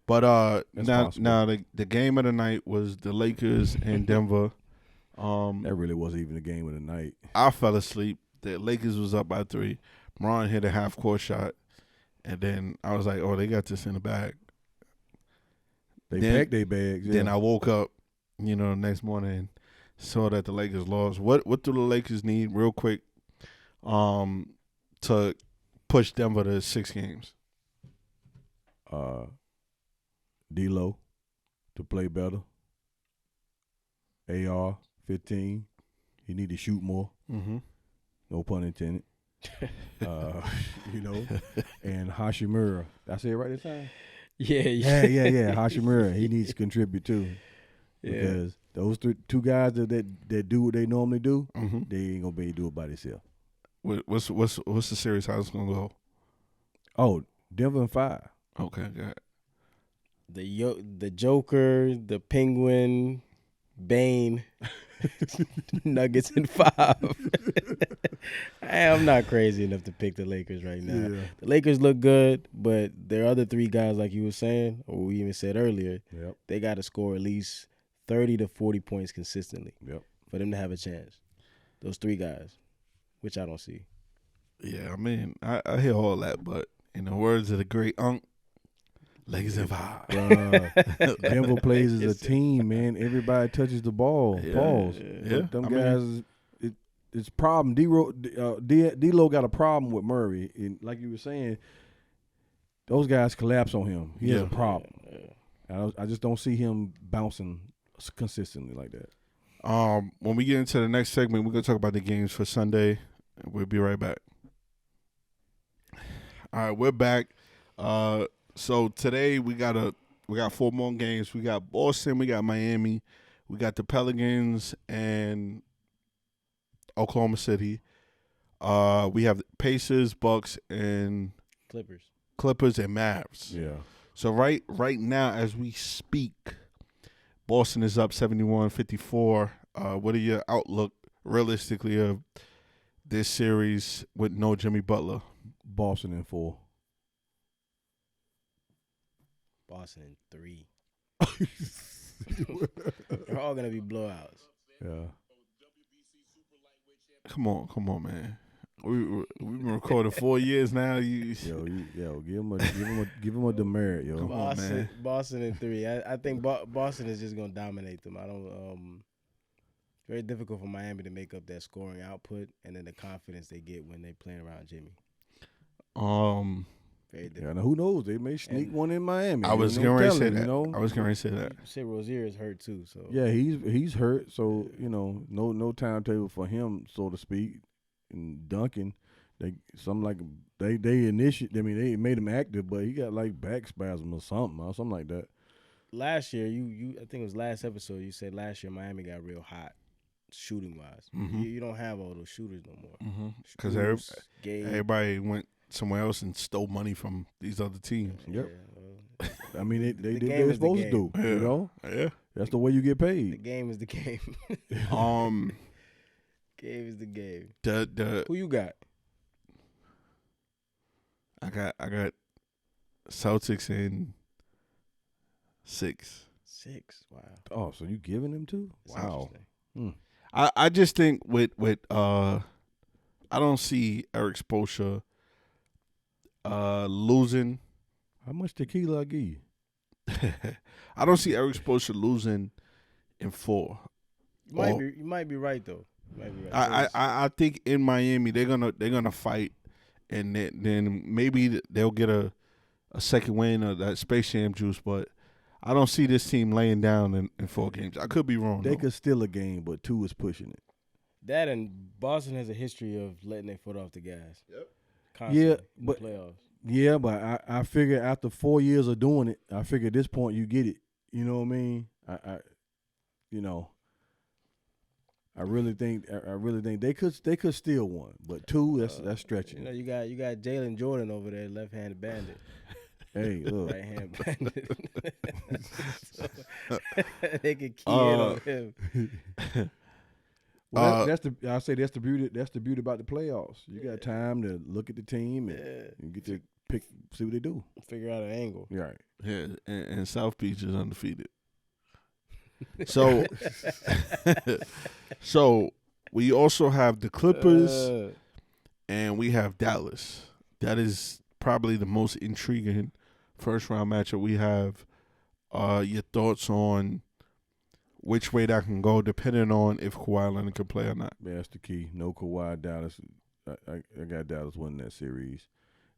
Speaker 1: But
Speaker 2: That's
Speaker 1: now
Speaker 2: possible.
Speaker 1: the game of the night was the Lakers and Denver.
Speaker 2: That really wasn't even the game of the night.
Speaker 1: I fell asleep. The Lakers was up by 3. Bron hit a half court shot, and then I was like, "Oh, they got this in the bag."
Speaker 2: They
Speaker 1: Then-
Speaker 2: packed their bags.
Speaker 1: Then
Speaker 2: yeah.
Speaker 1: I woke up, the next morning, and saw that the Lakers lost. What do the Lakers need, real quick, to push Denver to 6 games?
Speaker 2: D-Lo to play better. AR 15. He need to shoot more.
Speaker 1: Mm-hmm.
Speaker 2: No pun intended. And Hashimura. Did I say it right this time?
Speaker 3: Yeah.
Speaker 2: Yeah. Hashimura. He needs to contribute too.
Speaker 3: Yeah.
Speaker 2: Because those two guys that do what they normally do,
Speaker 1: Mm-hmm.
Speaker 2: they ain't gonna be able to do it by themselves.
Speaker 1: What's the series? How's it gonna go?
Speaker 2: Oh, Denver in 5.
Speaker 1: Okay, good.
Speaker 3: The Joker, the Penguin, Bane, Nuggets in 5. I'm not crazy enough to pick the Lakers right now.
Speaker 2: Yeah.
Speaker 3: The Lakers look good, but their other 3 guys, like you were saying, or we even said earlier,
Speaker 2: Yep.
Speaker 3: they got to score at least 30 to 40 points consistently
Speaker 2: Yep.
Speaker 3: for them to have a chance. Those 3 guys, which I don't see.
Speaker 1: Yeah, I mean, I hear all that, but in the words of the great Unc, Lakers in 5.
Speaker 2: Denver plays as a team, man. Everybody touches the ball.
Speaker 1: Yeah.
Speaker 2: Pause.
Speaker 1: Yeah.
Speaker 2: Them
Speaker 1: I mean-
Speaker 2: guys, it's problem. D-Lo got a problem with Murray. And like you were saying, those guys collapse on him. He has a problem. I just don't see him bouncing consistently like that.
Speaker 1: When we get into the next segment, we're gonna talk about the games for Sunday. We'll be right back. All right, we're back. So today we got 4 more games. We got Boston, we got Miami, we got the Pelicans and Oklahoma City. We have Pacers, Bucks, and Clippers and Mavs.
Speaker 2: Yeah.
Speaker 1: So right now as we speak, Boston is up 71-54. What are your outlook realistically of this series with no Jimmy Butler?
Speaker 2: Boston in 4.
Speaker 3: Boston in 3. They're all going to be blowouts.
Speaker 2: Yeah.
Speaker 1: Come on, man. We've been recording 4 years now.
Speaker 2: Give him a demerit, yo.
Speaker 1: Come on, man.
Speaker 3: Boston in 3. I think Boston is just going to dominate them. I don't. Very difficult for Miami to make up that scoring output and then the confidence they get when they playing around Jimmy. Very difficult.
Speaker 2: Yeah, now who knows? They may sneak one in Miami.
Speaker 1: I was
Speaker 2: No
Speaker 1: going to say
Speaker 2: telling,
Speaker 1: that.
Speaker 2: You know?
Speaker 1: I was going to say that.
Speaker 3: You say Rozier is hurt too, so
Speaker 2: Yeah, he's hurt, so no timetable for him, so to speak. And Duncan, they made him active, but he got like back spasm or something like that.
Speaker 3: last year, you I think it was last episode, you said last year Miami got real hot shooting wise.
Speaker 1: Mhm.
Speaker 3: You don't have all those shooters no more.
Speaker 1: Because
Speaker 3: Strus, Gabe.
Speaker 1: everybody went somewhere else and stole money from these other teams.
Speaker 2: Yep.
Speaker 3: Yeah,
Speaker 2: I mean, they
Speaker 3: The
Speaker 2: did
Speaker 3: game
Speaker 2: what they're
Speaker 3: is the
Speaker 2: supposed to do.
Speaker 1: game.
Speaker 2: You know,
Speaker 1: Yeah.
Speaker 2: that's the way you get
Speaker 3: the
Speaker 2: paid.
Speaker 3: game is the game. Game is the game.
Speaker 1: The
Speaker 3: Who you got?
Speaker 1: I got Celtics in 6.
Speaker 3: 6. Wow.
Speaker 2: Oh, so you giving them two?
Speaker 3: That's
Speaker 2: Wow.
Speaker 3: interesting.
Speaker 1: I just think with I don't see Eric Spoelstra losing.
Speaker 2: How much tequila I give you?
Speaker 1: I don't see Eric Spoelstra losing in 4.
Speaker 3: You might be right though. You might be right.
Speaker 1: I think in Miami they're gonna fight, and then maybe they'll get a second win of that Space Jam juice. But I don't see this team laying down in 4 games. I could be wrong.
Speaker 2: They could steal a game, but 2 is pushing it.
Speaker 3: That and Boston has a history of letting their foot off the gas.
Speaker 2: Yep.
Speaker 3: Constantly
Speaker 2: Yeah,
Speaker 3: in
Speaker 2: but
Speaker 3: the playoffs.
Speaker 2: Yeah, but I figure after 4 years of doing it, I figure at this point you get it. You know what I mean? I really think they could steal one, but 2 that's stretching.
Speaker 3: You got Jalen Jordan over there, left-handed bandit.
Speaker 2: Hey, look,
Speaker 3: right-hand bandit. So, they can key in on him.
Speaker 2: Well, that's the beauty. That's the beauty about the playoffs. You got time to look at the team and get to see what they do.
Speaker 3: Figure out an angle.
Speaker 2: Right.
Speaker 1: Yeah, and South Beach is undefeated. So, so we also have the Clippers and we have Dallas. That is probably the most intriguing first round matchup we have. Your thoughts on which way that can go, depending on if Kawhi Leonard can play or not.
Speaker 2: Yeah, that's the key. No Kawhi, Dallas. I got Dallas winning that series.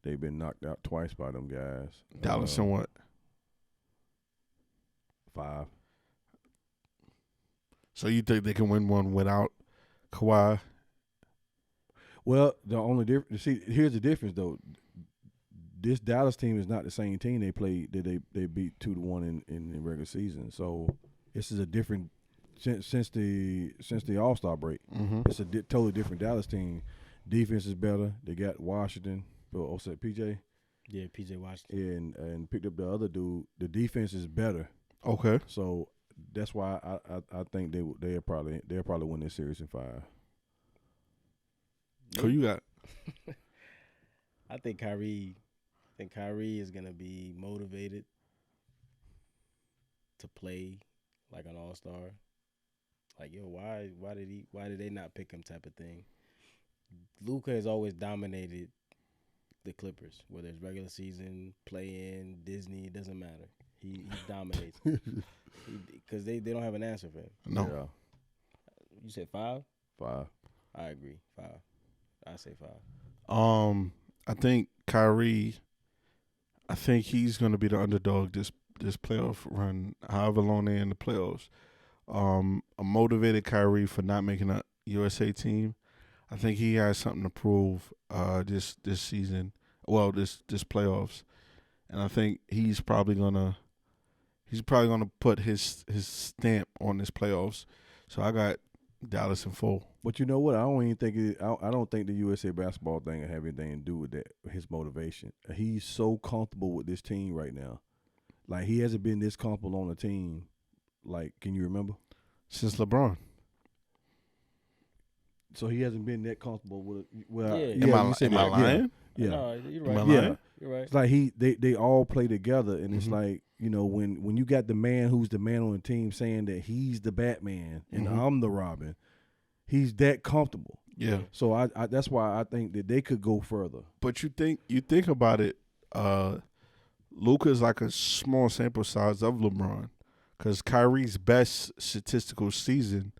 Speaker 2: They've been knocked out twice by them guys.
Speaker 1: Dallas and what?
Speaker 2: 5.
Speaker 1: So you think they can win one without Kawhi?
Speaker 2: Well, the only difference. See, here's the difference though. This Dallas team is not the same team they played that they beat 2-1 in the regular season. So this is a different since the All-Star break.
Speaker 1: Mm-hmm.
Speaker 2: It's a totally different Dallas team. Defense is better. They got Washington. Also PJ.
Speaker 3: Yeah, PJ Washington.
Speaker 2: Yeah, and picked up the other dude. The defense is better.
Speaker 1: Okay.
Speaker 2: So that's why I think they'll probably win this series in 5.
Speaker 1: Who you got?
Speaker 3: I think Kyrie is gonna be motivated to play like an all-star. Like, yo, why did they not pick him type of thing. Luka has always dominated the Clippers, whether it's regular season, play-in, Disney, it doesn't matter. He dominates because they don't have an answer for him.
Speaker 1: No.
Speaker 2: Yeah.
Speaker 3: You said 5?
Speaker 2: 5.
Speaker 3: I agree. 5. I say 5.
Speaker 1: I think Kyrie. I think he's going to be the underdog this playoff run, however long they're in the playoffs. A motivated Kyrie for not making a USA team. I think he has something to prove this season. Well, this playoffs, and I think he's probably gonna put his stamp on this playoffs. So I got Dallas in 4.
Speaker 2: But you know what? I don't even think I don't think the USA basketball thing will have anything to do with that. His motivation. He's so comfortable with this team right now. Like, he hasn't been this comfortable on a team. Like, can you remember?
Speaker 1: Since LeBron.
Speaker 2: So he hasn't been that comfortable with it. Well,
Speaker 3: Yeah.
Speaker 1: Am I lying?
Speaker 2: Yeah.
Speaker 3: No, you're
Speaker 1: Am I
Speaker 3: right.
Speaker 1: lying?
Speaker 3: You're right.
Speaker 2: It's like they all play together, and it's
Speaker 1: Mhm.
Speaker 2: like, you know, when you got the man who's the man on the team saying that he's the Batman and
Speaker 1: Mhm.
Speaker 2: I'm the Robin, he's that comfortable.
Speaker 1: Yeah.
Speaker 2: So I that's why I think that they could go further.
Speaker 1: But you think about it, Luka's like a small sample size of LeBron, because Kyrie's best statistical season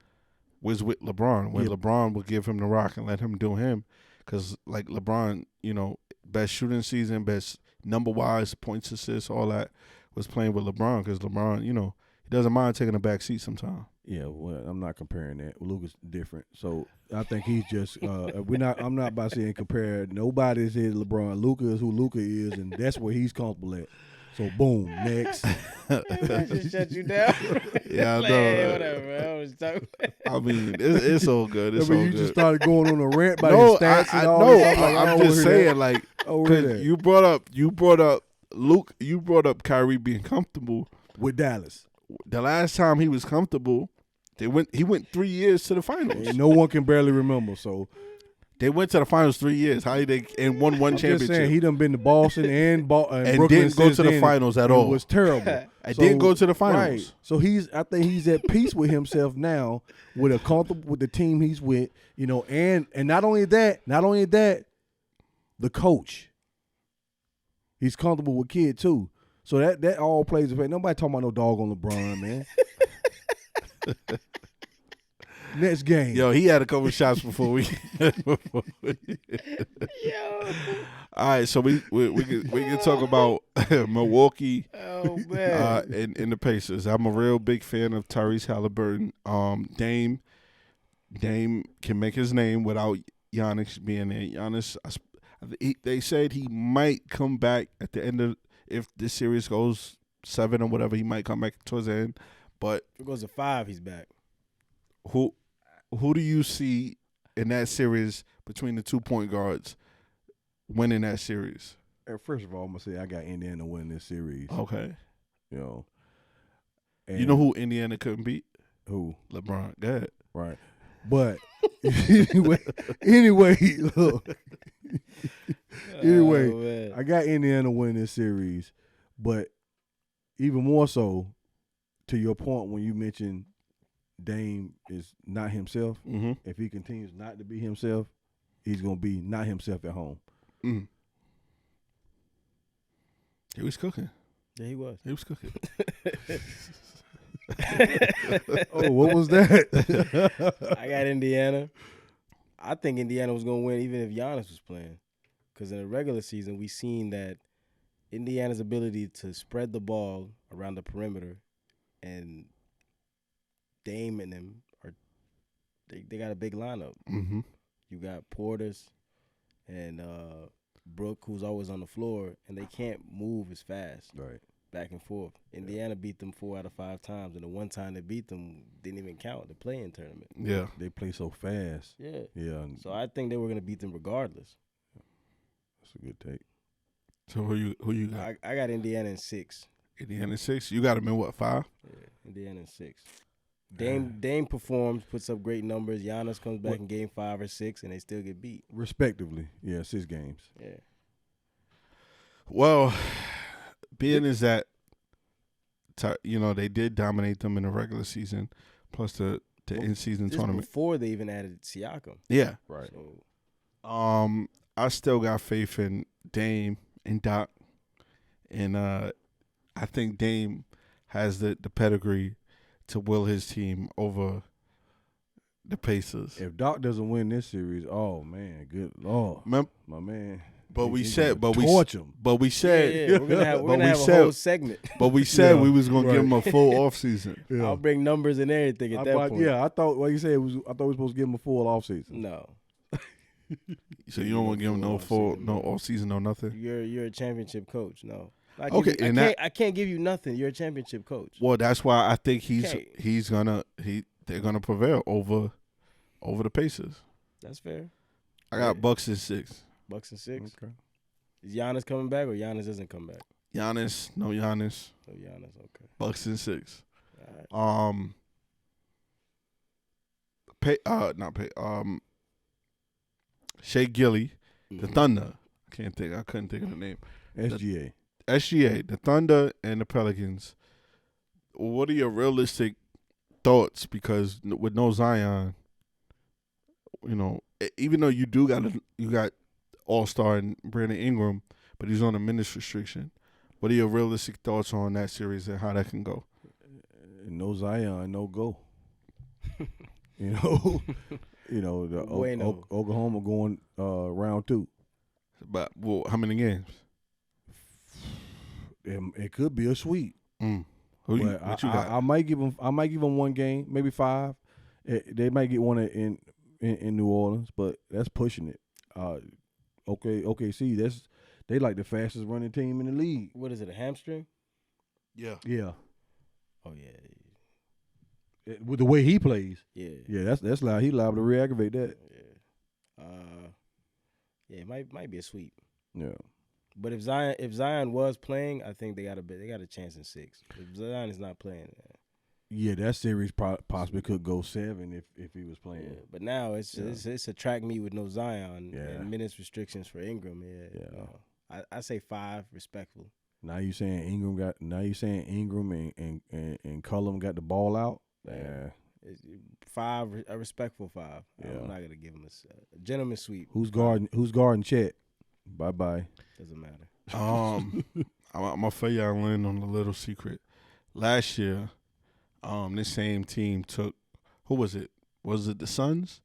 Speaker 1: was with LeBron, when LeBron would give him the rock and let him do him, because like LeBron, you know, best shooting season, best number-wise, points, assists, all that was playing with LeBron, because LeBron, you know, he doesn't mind taking a back seat sometimes.
Speaker 2: Yeah, well, I'm not comparing that. Luka's different, so I think he's just. I'm not about saying compare. Nobody's here to LeBron. Luka is who Luka is, and that's where he's comfortable at. So boom, next.
Speaker 3: I just shut you down.
Speaker 1: Yeah, I know.
Speaker 3: Hey, whatever, man. I was talking.
Speaker 1: I mean, it's all good. It's
Speaker 2: I mean,
Speaker 1: all
Speaker 2: you
Speaker 1: good.
Speaker 2: just started going on a rant by
Speaker 1: No,
Speaker 2: his stats
Speaker 1: I
Speaker 2: and all
Speaker 1: know.
Speaker 2: this. Like, I
Speaker 1: I'm
Speaker 2: don't
Speaker 1: just
Speaker 2: wanna hear
Speaker 1: saying,
Speaker 2: that.
Speaker 1: like,
Speaker 2: I don't wanna hear
Speaker 1: because
Speaker 2: that.
Speaker 1: you brought up Luke. You brought up Kyrie being comfortable.
Speaker 2: With Dallas,
Speaker 1: The last time he was comfortable, he went 3 years to the finals.
Speaker 2: and no one can barely remember. So
Speaker 1: They went to the finals 3 years. How did they and won one
Speaker 2: I'm just
Speaker 1: championship?
Speaker 2: saying, he done been to Boston and Brooklyn
Speaker 1: didn't go
Speaker 2: since
Speaker 1: to the
Speaker 2: then,
Speaker 1: finals at
Speaker 2: and
Speaker 1: all.
Speaker 2: It was terrible.
Speaker 1: I didn't go to the finals.
Speaker 2: Right. So I think he's at peace with himself now, with the team he's with, you know, and not only that, the coach. He's comfortable with kid too. So that all plays a part. Nobody talking about no dog on LeBron, man. Next game.
Speaker 1: Yo, he had a couple shots before we.
Speaker 3: Yo.
Speaker 1: All right, so we can talk about Milwaukee
Speaker 3: Oh man.
Speaker 1: and the Pacers. I'm a real big fan of Tyrese Halliburton. Dame can make his name without Giannis being there. Giannis, they said he might come back at the end of, if this series goes 7 or whatever, he might come back towards the end. But
Speaker 3: If it goes to 5, he's back.
Speaker 1: who do you see in that series between the 2 point guards winning that series?
Speaker 2: First of all, I'm gonna say I got Indiana winning this series.
Speaker 1: Okay.
Speaker 2: You know.
Speaker 1: You know who Indiana couldn't beat?
Speaker 2: Who?
Speaker 1: LeBron. Go ahead.
Speaker 2: Right. But anyway, look. Anyway,
Speaker 3: Oh, man.
Speaker 2: I got Indiana winning this series, but even more so, to your point when you mentioned Dame is not himself.
Speaker 1: Mm-hmm.
Speaker 2: If he continues not to be himself, he's gonna be not himself at home.
Speaker 1: Mm. He was cooking.
Speaker 3: Yeah, he was.
Speaker 1: He was cooking.
Speaker 2: Oh, what was that?
Speaker 3: I got Indiana. I think Indiana was going to win even if Giannis was playing. Because in the regular season, we seen that Indiana's ability to spread the ball around the perimeter and Dame and them, they got a big lineup.
Speaker 1: Mm-hmm.
Speaker 3: You got Portis and Brooke, who's always on the floor, and they can't move as fast.
Speaker 2: Right.
Speaker 3: Back and forth. Indiana beat them 4 out of 5 times, and the one time they beat them didn't even count the play-in tournament.
Speaker 1: Yeah.
Speaker 2: They play so fast.
Speaker 3: Yeah.
Speaker 2: Yeah.
Speaker 3: So I think they were going to beat them regardless.
Speaker 2: That's a good take.
Speaker 1: So who you got?
Speaker 3: I got Indiana in 6.
Speaker 1: Indiana 6. You got him in what, 5?
Speaker 3: Yeah, Indiana in 6. Dame performs, puts up great numbers. Giannis comes back in game 5 or 6, and they still get beat.
Speaker 2: Respectively. Yeah, 6 games.
Speaker 3: Yeah.
Speaker 1: Well, being is that, they did dominate them in the regular season, plus the in-season
Speaker 3: This
Speaker 1: tournament.
Speaker 3: before they even added Siakam.
Speaker 1: Yeah.
Speaker 2: Right.
Speaker 3: So,
Speaker 1: I still got faith in Dame and Doc, and I think Dame has the pedigree to will his team over the Pacers.
Speaker 2: If Doc doesn't win this series, oh man, good Lord, my man.
Speaker 1: But we
Speaker 2: He
Speaker 1: said,
Speaker 2: gonna
Speaker 1: but
Speaker 2: torch him.
Speaker 1: we said,
Speaker 3: yeah, we're gonna have,
Speaker 1: but we
Speaker 3: a
Speaker 1: said-
Speaker 3: whole segment.
Speaker 1: but we said
Speaker 2: Yeah,
Speaker 1: we was gonna
Speaker 2: right.
Speaker 1: give him a full offseason.
Speaker 2: Yeah.
Speaker 3: I'll bring numbers and everything at that point.
Speaker 2: Yeah, I thought what you said was I thought we were supposed to give him a full offseason.
Speaker 3: No.
Speaker 1: So you don't want to give him no offseason, no nothing.
Speaker 3: You're a championship coach. No.
Speaker 1: Okay, and
Speaker 3: I can't give you nothing. You're a championship coach.
Speaker 1: Well, that's why I think
Speaker 3: Okay.
Speaker 1: they're gonna prevail over the Pacers.
Speaker 3: That's fair.
Speaker 1: I got
Speaker 3: Yeah.
Speaker 1: Bucks in 6.
Speaker 3: Bucks and 6.
Speaker 2: Okay.
Speaker 3: Is Giannis coming back or Giannis doesn't come back?
Speaker 1: Giannis, no Giannis.
Speaker 3: So Giannis, okay.
Speaker 1: Bucks in 6.
Speaker 3: All right.
Speaker 1: Shea Gilly, the
Speaker 3: Mhm.
Speaker 1: Thunder. I couldn't think of the name.
Speaker 2: SGA.
Speaker 1: SGA, the Thunder and the Pelicans. What are your realistic thoughts? Because with no Zion, even though you got All-Star and Brandon Ingram, but he's on a minutes restriction. What are your realistic thoughts on that series and how that can go?
Speaker 2: No Zion, no go. you know,
Speaker 3: Bueno.
Speaker 2: Oklahoma going round 2.
Speaker 1: But how many games?
Speaker 2: It could be a sweep.
Speaker 1: What you got?
Speaker 2: I might give them. I might give them 1 game, maybe 5. They might get one in New Orleans, but that's pushing it. OKC, they like the fastest running team in the league.
Speaker 3: What is it, a hamstring?
Speaker 1: Yeah.
Speaker 2: Yeah,
Speaker 3: Oh, yeah.
Speaker 2: with the way he plays.
Speaker 3: Yeah.
Speaker 2: Yeah, that's loud. He liable to reactivate that.
Speaker 3: Yeah, it might be a sweep.
Speaker 2: Yeah.
Speaker 3: But if Zion was playing, I think they got a chance in 6. If Zion is not playing,
Speaker 2: Yeah, that series possibly could go 7 if he was playing.
Speaker 3: yeah. But now it's a track meet with no Zion
Speaker 2: Yeah.
Speaker 3: and minutes restrictions for Ingram. Yeah. I say 5, respectful.
Speaker 2: Now you saying Ingram and Cullum got the ball out? Yeah.
Speaker 3: It's 5, a respectful 5.
Speaker 2: Yeah.
Speaker 3: I'm not gonna give him a gentleman sweep.
Speaker 2: Who's guarding Chet? Bye.
Speaker 3: Doesn't matter.
Speaker 1: I'm gonna fill y'all in on a little secret. Last year, this same team took, who was it? was it the Suns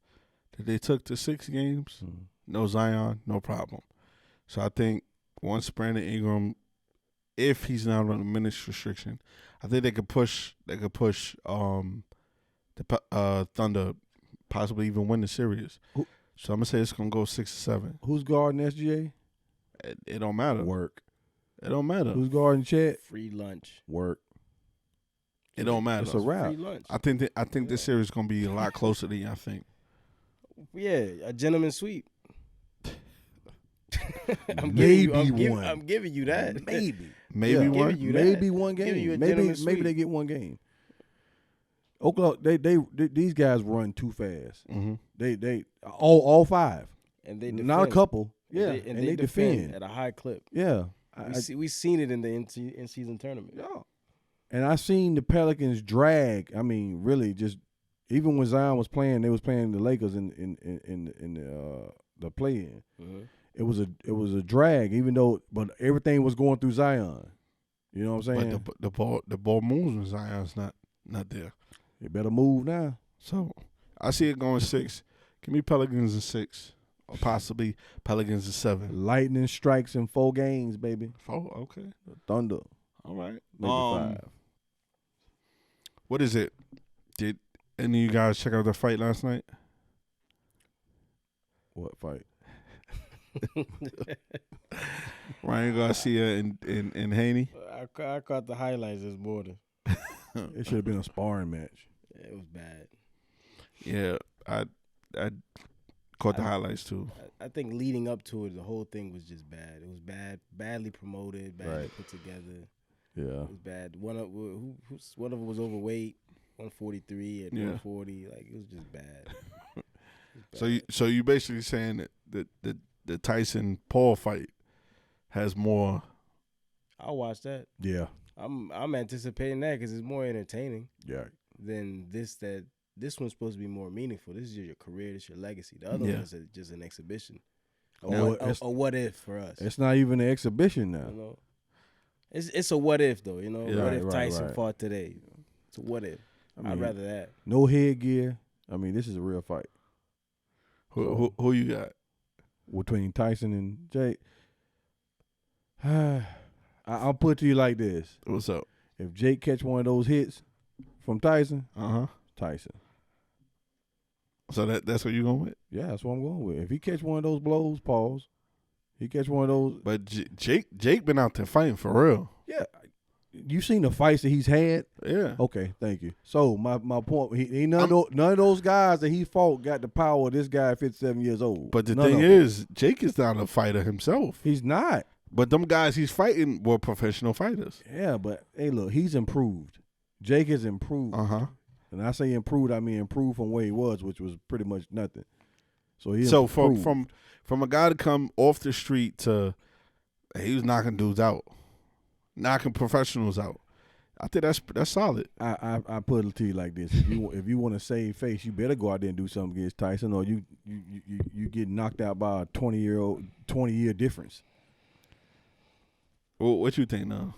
Speaker 1: that they took to 6 games?
Speaker 2: Mhm.
Speaker 1: No Zion, no problem. So I think once Brandon Ingram, if he's not on a minutes restriction, I think they could push. The Thunder possibly even win the series.
Speaker 2: Who-
Speaker 1: So I'm gonna say it's gonna go 6-7.
Speaker 2: Who's guarding SGA?
Speaker 1: It don't matter.
Speaker 2: Work.
Speaker 1: It don't matter.
Speaker 2: Who's guarding Chet?
Speaker 3: Free lunch.
Speaker 2: Work.
Speaker 1: It don't matter.
Speaker 2: It's a wrap.
Speaker 3: Free lunch.
Speaker 1: I think this series is gonna be a lot closer than y'all think.
Speaker 3: Yeah, a gentleman's sweep.
Speaker 2: Maybe one.
Speaker 3: I'm giving you that.
Speaker 2: Maybe.
Speaker 1: Maybe
Speaker 2: Yeah.
Speaker 1: one.
Speaker 3: Giving you that.
Speaker 2: Maybe one
Speaker 3: Giving you a
Speaker 2: game. Maybe
Speaker 3: gentleman's
Speaker 2: maybe
Speaker 3: sweep.
Speaker 2: they get one game. Oklahoma, these guys run too fast.
Speaker 1: Mm-hmm.
Speaker 2: They all 5.
Speaker 3: And they defend.
Speaker 2: Not a couple. Yeah,
Speaker 3: And
Speaker 2: and
Speaker 3: they
Speaker 2: defend.
Speaker 3: at a high clip.
Speaker 2: Yeah.
Speaker 3: We seen it in the in-season tournament.
Speaker 2: Yeah. And I seen the Pelicans drag. I mean, really, just even when Zion was playing, they was playing the Lakers in the play-in.
Speaker 3: Mhm.
Speaker 2: It was a drag, but everything was going through Zion. You know what I'm saying?
Speaker 1: But the ball moves when Zion's not there.
Speaker 2: They better move now.
Speaker 1: So I see it going 6. Give me Pelicans in 6, or possibly Pelicans in 7.
Speaker 2: Lightning strikes in 4 games, baby.
Speaker 1: 4, okay.
Speaker 2: Thunder,
Speaker 1: All right.
Speaker 2: maybe 5.
Speaker 1: What is it? Did any of you guys check out the fight last night?
Speaker 2: What fight?
Speaker 1: Ryan Garcia and Haney.
Speaker 3: I caught the highlights this morning.
Speaker 2: It should have been a sparring match.
Speaker 3: It was bad.
Speaker 1: Yeah, I caught the highlights too.
Speaker 3: I think leading up to it, the whole thing was just bad. It was badly promoted, badly
Speaker 2: Right.
Speaker 3: put together.
Speaker 2: Yeah.
Speaker 3: It was bad. One of them was overweight, 143 at
Speaker 1: Yeah.
Speaker 3: 140. Like it was just bad. It was bad.
Speaker 1: So you basically saying that the Tyson Paul fight has more.
Speaker 3: I'll watch that.
Speaker 2: Yeah.
Speaker 3: I'm anticipating that because it's more entertaining
Speaker 2: Yeah.
Speaker 3: than this. That this one's supposed to be more meaningful. This is your career. This is your legacy. The other
Speaker 1: Yeah.
Speaker 3: one is just an exhibition.
Speaker 2: Now,
Speaker 3: A what if for us?
Speaker 2: It's not even an exhibition
Speaker 3: You
Speaker 2: now.
Speaker 3: know, it's a what if though. You know,
Speaker 1: Yeah.
Speaker 3: what if
Speaker 2: Right,
Speaker 3: Tyson
Speaker 2: right.
Speaker 3: fought today? It's a what if.
Speaker 2: I mean,
Speaker 3: I'd rather that.
Speaker 2: no headgear. I mean, this is a real fight
Speaker 1: Who you got?
Speaker 2: between Tyson and Jake. I'll put it to you like this:
Speaker 1: What's up?
Speaker 2: if Jake catch one of those hits from Tyson, Tyson.
Speaker 1: So that's what you going with?
Speaker 2: Yeah, that's what I'm going with. If he catch one of those blows, pause. He catch one of those.
Speaker 1: But Jake been out there fighting for real.
Speaker 2: Yeah, you seen the fights that he's had.
Speaker 1: Yeah.
Speaker 2: Okay, thank you. So my point, he none of those guys that he fought got the power of this guy at 57 years old.
Speaker 1: But the
Speaker 2: None
Speaker 1: thing
Speaker 2: of them.
Speaker 1: is, Jake is not a fighter himself.
Speaker 2: He's not.
Speaker 1: But them guys he's fighting were professional fighters.
Speaker 2: Yeah, but hey, look, he's improved. Jake has improved. And I say improved, I mean improved from where he was, which was pretty much nothing. So he
Speaker 1: So
Speaker 2: improved.
Speaker 1: from a guy to come off the street to he was knocking dudes out, knocking professionals out. I think that's solid.
Speaker 2: I put it to you like this: if you want to save face, you better go out there and do something against Tyson, or you get knocked out by a 20-year difference.
Speaker 1: What you think now?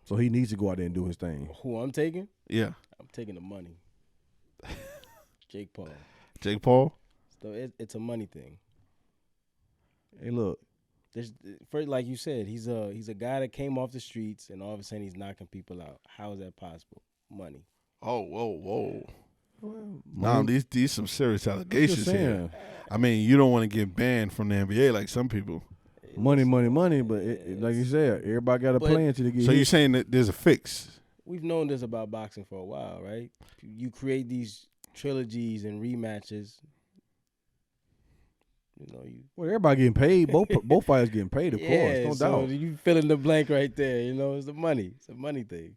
Speaker 2: So he needs to go out there and do his thing.
Speaker 3: Who I'm taking?
Speaker 1: Yeah,
Speaker 3: I'm taking the money. Jake Paul.
Speaker 1: Jake Paul.
Speaker 3: So it's a money thing.
Speaker 2: Hey, look,
Speaker 3: Like you said, he's a guy that came off the streets and all of a sudden he's knocking people out. How is that possible? Money.
Speaker 1: Oh, whoa.
Speaker 2: well,
Speaker 1: Nah, these some serious allegations
Speaker 2: saying.
Speaker 1: here. I mean, you don't want to get banned from the NBA like some people.
Speaker 2: money, but like you said, everybody got a
Speaker 3: But-
Speaker 2: plan till they get
Speaker 1: So
Speaker 2: hit.
Speaker 1: you're saying that there's a fix?
Speaker 3: We've known this about boxing for a while, right? You create these trilogies and rematches. You know,
Speaker 2: Well, everybody getting paid. Both fighters getting paid, of course, no
Speaker 3: so
Speaker 2: doubt.
Speaker 3: you fill in the blank right there. You know, it's the money. It's a money thing.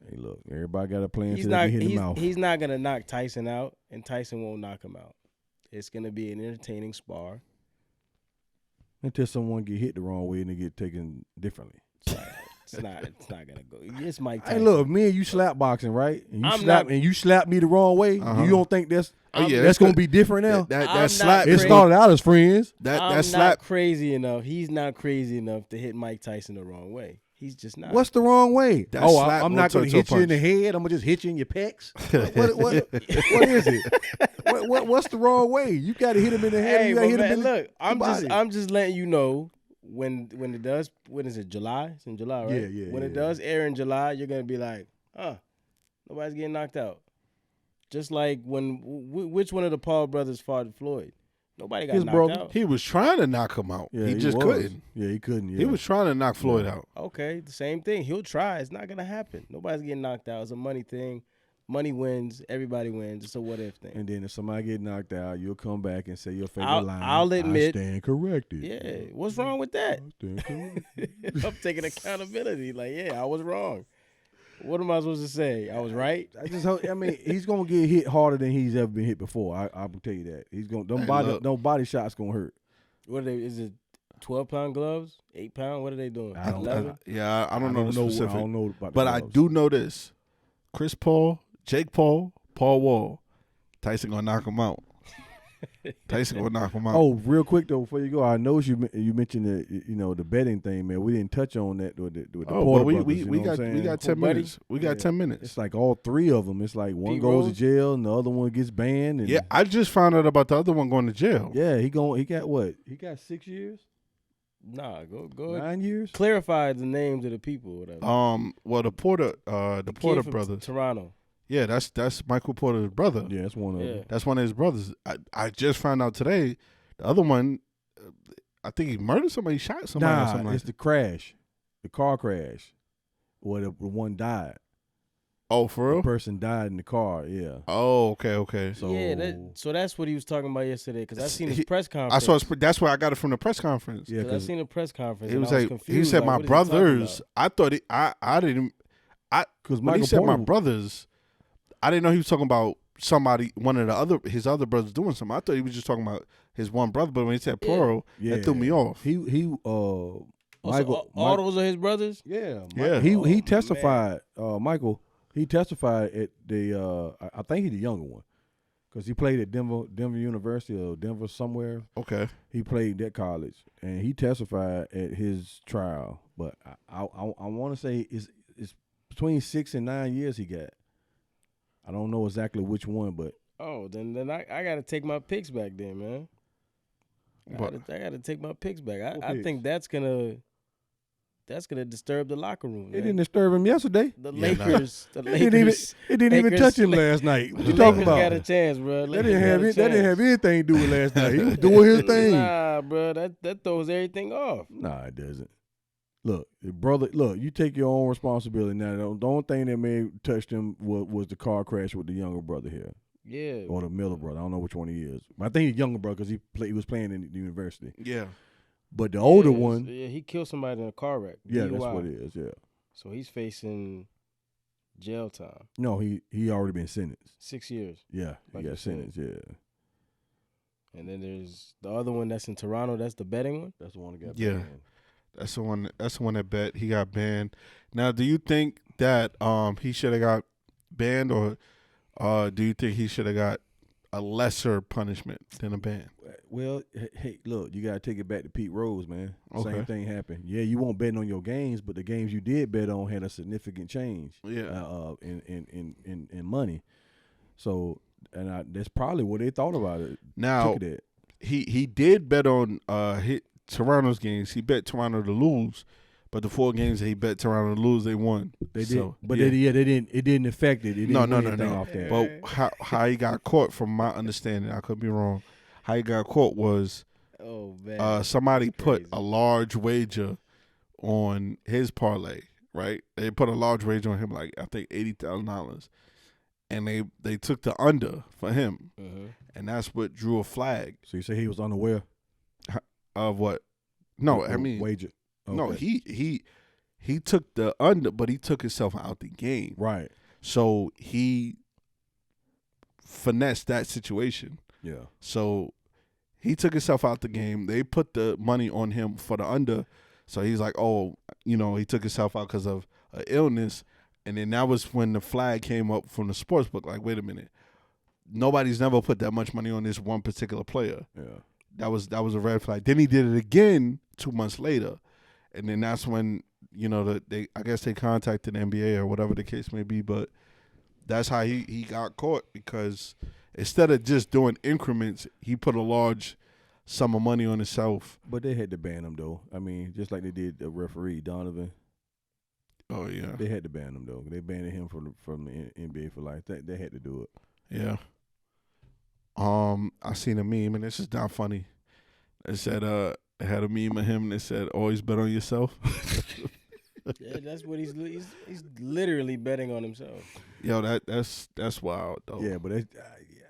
Speaker 2: Hey, look, everybody got a plan
Speaker 3: He's
Speaker 2: till they
Speaker 3: not.
Speaker 2: get hit in the mouth.
Speaker 3: He's not gonna knock Tyson out, and Tyson won't knock him out. It's gonna be an entertaining spar.
Speaker 2: Until someone get hit the wrong way and they get taken differently.
Speaker 3: It's not gonna go. It's Mike
Speaker 2: Hey,
Speaker 3: Tyson.
Speaker 2: look, if me and you slap boxing, right? And
Speaker 3: I'm
Speaker 2: you slap me the wrong way.
Speaker 1: Uh-huh.
Speaker 2: You don't think that's
Speaker 1: yeah,
Speaker 2: that's gonna be different now?
Speaker 1: That
Speaker 3: I'm
Speaker 1: slap.
Speaker 3: not
Speaker 2: It
Speaker 3: crazy.
Speaker 2: started out as friends.
Speaker 1: That
Speaker 3: I'm
Speaker 1: slap.
Speaker 3: not crazy enough. He's not crazy enough to hit Mike Tyson the wrong way. He's just not.
Speaker 2: What's the wrong way?
Speaker 1: That
Speaker 2: Oh,
Speaker 1: slap
Speaker 2: I'm
Speaker 1: will
Speaker 2: not going
Speaker 1: turn
Speaker 2: to
Speaker 1: to a
Speaker 2: hit you in the
Speaker 1: punch.
Speaker 2: head. I'm going to just hit you in your pecs. What is it? What's the wrong way? You got to hit him in the head.
Speaker 3: Hey,
Speaker 2: You got to
Speaker 3: but
Speaker 2: hit him
Speaker 3: man,
Speaker 2: in the
Speaker 3: look, I'm
Speaker 2: body.
Speaker 3: just letting you know when it does. When is it? July? It's in July, right?
Speaker 2: Yeah.
Speaker 3: When it does air in July, you're gonna be like, nobody's getting knocked out. Just like when which one of the Paul brothers fought Floyd? Nobody got
Speaker 2: His
Speaker 3: knocked
Speaker 2: brother.
Speaker 3: out.
Speaker 1: He was trying to knock him out.
Speaker 2: Yeah,
Speaker 1: he just
Speaker 2: was.
Speaker 1: couldn't.
Speaker 2: Yeah, he couldn't. Yeah.
Speaker 1: He was trying to knock Floyd out.
Speaker 3: Okay, the same thing. He'll try. It's not gonna happen. Nobody's getting knocked out. It's a money thing. Money wins. Everybody wins. It's a what if thing.
Speaker 2: And then if somebody get knocked out, you'll come back and say your favorite
Speaker 3: I'll-
Speaker 2: line.
Speaker 3: I'll admit-
Speaker 2: I stand corrected.
Speaker 3: Yeah, what's wrong with that?
Speaker 2: I stand corrected.
Speaker 3: I'm taking accountability. Like, yeah, I was wrong. What am I supposed to say? I was right.
Speaker 2: I just hope. I mean, he's gonna get hit harder than he's ever been hit before. I will tell you that. He's gonna. No body shots gonna hurt.
Speaker 3: What are they? Is it 12-pound gloves? 8-pound? What are they doing?
Speaker 2: I don't-
Speaker 3: 11?
Speaker 1: I don't know the specific.
Speaker 2: I don't know about.
Speaker 1: But
Speaker 2: the
Speaker 1: I
Speaker 2: gloves.
Speaker 1: do know this: Chris Paul, Jake Paul, Paul Wall, Tyson gonna knock him out. Tyson gonna knock him out.
Speaker 2: Oh, real quick though, before you go, I know you mentioned the betting thing, man. We didn't touch on that with the Porter brothers,
Speaker 1: we
Speaker 2: you know what I'm saying?
Speaker 1: got 10
Speaker 3: Buddy?
Speaker 1: minutes. We got
Speaker 2: Yeah.
Speaker 1: 10 minutes.
Speaker 2: It's like all three of them. It's like one
Speaker 3: Pete
Speaker 2: goes
Speaker 3: Rose?
Speaker 2: to jail and the other one gets banned. And
Speaker 1: Yeah, I just found out about the other one going to jail.
Speaker 2: yeah, he got what? He got 6 years,
Speaker 3: Nah, go ahead.
Speaker 2: 9 years.
Speaker 3: Clarify the names of the people. Whatever.
Speaker 1: Well, the Porter
Speaker 3: Kid
Speaker 1: Porter
Speaker 3: from
Speaker 1: brothers.
Speaker 3: Toronto.
Speaker 1: Yeah, that's Michael Porter's brother.
Speaker 2: Yeah, that's one of
Speaker 3: Yeah.
Speaker 2: them.
Speaker 1: That's one of his brothers. I just found out today. The other one, I think he murdered somebody, shot somebody, or something like
Speaker 2: It's
Speaker 1: that.
Speaker 2: the crash, the car crash, where the one died.
Speaker 1: Oh, for
Speaker 2: The
Speaker 1: real?
Speaker 2: person died in the car. Yeah.
Speaker 1: Oh, okay.
Speaker 2: So
Speaker 3: Yeah, so that's what he was talking about yesterday. Because I seen his
Speaker 1: He-
Speaker 3: press
Speaker 1: I
Speaker 3: conference.
Speaker 1: saw. That's where I got it from the press conference.
Speaker 2: yeah,
Speaker 3: 'Cause I
Speaker 2: because
Speaker 3: seen a press conference.
Speaker 1: It
Speaker 3: and
Speaker 1: was
Speaker 3: I was
Speaker 1: like
Speaker 3: confused.
Speaker 1: he said
Speaker 3: like,
Speaker 1: my
Speaker 3: what is he talking
Speaker 1: brothers.
Speaker 3: about?
Speaker 1: I thought I didn't. When
Speaker 2: Michael
Speaker 1: he said my
Speaker 2: Porter,
Speaker 1: brothers, I didn't know he was talking about somebody, his other brothers doing something. I thought he was just talking about his one brother. But when he said plural, that threw me off.
Speaker 2: He Michael
Speaker 3: all those are his brothers.
Speaker 2: Yeah,
Speaker 1: Yeah.
Speaker 2: He
Speaker 3: Oh,
Speaker 2: testified. Michael, he testified at the. I think he's the younger one, because he played at Denver University or Denver somewhere.
Speaker 1: Okay.
Speaker 2: He played that college, and he testified at his trial. But I want to say it's between 6 and 9 years he got. I don't know exactly which one, but
Speaker 3: Oh, then I got to take my picks back then, man. I got to take my picks back.
Speaker 2: What
Speaker 3: I
Speaker 2: picks?
Speaker 3: think that's gonna disturb the locker room.
Speaker 2: it
Speaker 3: Man.
Speaker 2: didn't disturb him yesterday.
Speaker 3: The
Speaker 1: Yeah, nah.
Speaker 3: Lakers, the
Speaker 2: It didn't
Speaker 3: Lakers,
Speaker 2: even
Speaker 3: Lakers-
Speaker 2: touch him last night. What
Speaker 3: the
Speaker 2: you talking
Speaker 3: Lakers
Speaker 2: about?
Speaker 3: got a chance, bro.
Speaker 2: That didn't have anything to do with last night. He was doing his thing.
Speaker 3: Nah, bro, that throws everything off.
Speaker 2: Nah, it doesn't. Look, brother. Look, you take your own responsibility. Now, the only thing that may have touched him was the car crash with the younger brother here,
Speaker 3: Yeah,
Speaker 2: or the Miller brother. I don't know which one he is, but I think he's younger brother because he was playing in the university.
Speaker 1: Yeah.
Speaker 2: But the older
Speaker 3: Yeah,
Speaker 2: one,
Speaker 3: yeah, he killed somebody in a car wreck.
Speaker 2: yeah, that's
Speaker 3: DUI.
Speaker 2: what it is. Yeah.
Speaker 3: So he's facing jail time,
Speaker 2: No, he already been sentenced.
Speaker 3: 6 years.
Speaker 2: Yeah,
Speaker 3: Like
Speaker 2: he
Speaker 3: you
Speaker 2: got
Speaker 3: said.
Speaker 2: sentenced. Yeah,
Speaker 3: And then there's the other one that's in Toronto. That's the betting one.
Speaker 2: that's the one that got
Speaker 1: Yeah.
Speaker 2: banned.
Speaker 1: That's the one that bet he got banned. Now, do you think that he should have got banned, or do you think he should have got a lesser punishment than a ban?
Speaker 2: Well, hey, look, you gotta take it back to Pete Rose, man.
Speaker 1: Okay.
Speaker 2: Same thing happened. Yeah, you won't bet on your games, but the games you did bet on had a significant change.
Speaker 1: Yeah.
Speaker 2: In money. So, and that's probably what they thought about it.
Speaker 1: Now,
Speaker 2: Took it at.
Speaker 1: he did bet on Toronto's games. He bet Toronto to lose, but the 4 games that he bet Toronto to lose, they won.
Speaker 2: They
Speaker 1: So,
Speaker 2: did, but
Speaker 1: yeah.
Speaker 2: they didn't. It didn't affect it. It didn't
Speaker 1: No.
Speaker 2: win anything off that.
Speaker 1: But how he got caught, from my understanding, I could be wrong. How he got caught was
Speaker 3: Oh man,
Speaker 1: somebody put
Speaker 3: Crazy.
Speaker 1: a large wager on his parlay. Right? They put a large wager on him, like I think $80,000, and they took the under for him, and that's what drew a flag
Speaker 2: So you say he was unaware
Speaker 1: of what? No,
Speaker 2: of
Speaker 1: I mean
Speaker 2: wager.
Speaker 1: no.
Speaker 2: Okay.
Speaker 1: He took the under, but he took himself out the game.
Speaker 2: Right.
Speaker 1: So he finessed that situation.
Speaker 2: Yeah.
Speaker 1: So he took himself out the game. They put the money on him for the under. So he's like, oh, he took himself out because of an illness. And then that was when the flag came up from the sports book. Like, wait a minute. Nobody's never put that much money on this one particular player.
Speaker 2: Yeah.
Speaker 1: That was a red flag. Then he did it again 2 months later. And then that's when you know, I guess they contacted the NBA or whatever the case may be, but that's how he got caught, because instead of just doing increments, he put a large sum of money on himself.
Speaker 2: But they had to ban him though. I mean, just like they did the referee Donovan.
Speaker 1: Oh yeah,
Speaker 2: They had to ban him though. They banned him from the NBA for life. They had to do it.
Speaker 1: yeah. I seen a meme, and this is not funny. It said, it had a meme of him that said, "Always bet on yourself."
Speaker 3: Yeah, that's what he's literally betting on himself.
Speaker 1: Yo, that's wild though.
Speaker 2: Yeah, but I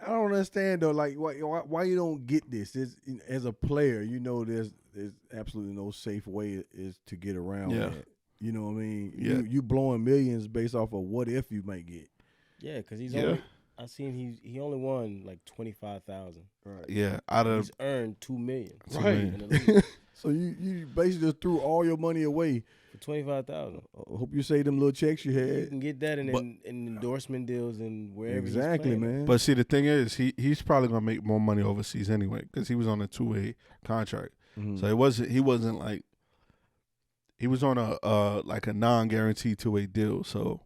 Speaker 2: don't understand though. Like, why you don't get this? As a player, you know, there's absolutely no safe way is to get around that. You know what I mean?
Speaker 1: Yeah.
Speaker 2: You blowing millions based off of what if you might get.
Speaker 3: Yeah, because he's only. I seen he only won like 25,000.
Speaker 2: Right.
Speaker 1: Yeah, out of
Speaker 3: He's earned $2 million.
Speaker 1: $2
Speaker 2: Right.
Speaker 1: million.
Speaker 3: In the league
Speaker 2: So you basically just threw all your money away.
Speaker 3: for 25,000.
Speaker 2: Hope you saved them little checks you
Speaker 3: You
Speaker 2: had.
Speaker 3: can get that in endorsement deals and wherever. he's playing.
Speaker 2: Man.
Speaker 1: But see, the thing is, he's probably gonna make more money overseas anyway, because he was on a 2-way contract.
Speaker 2: Mhm.
Speaker 1: So he wasn't like, he was on a like a non-guaranteed 2-way deal. So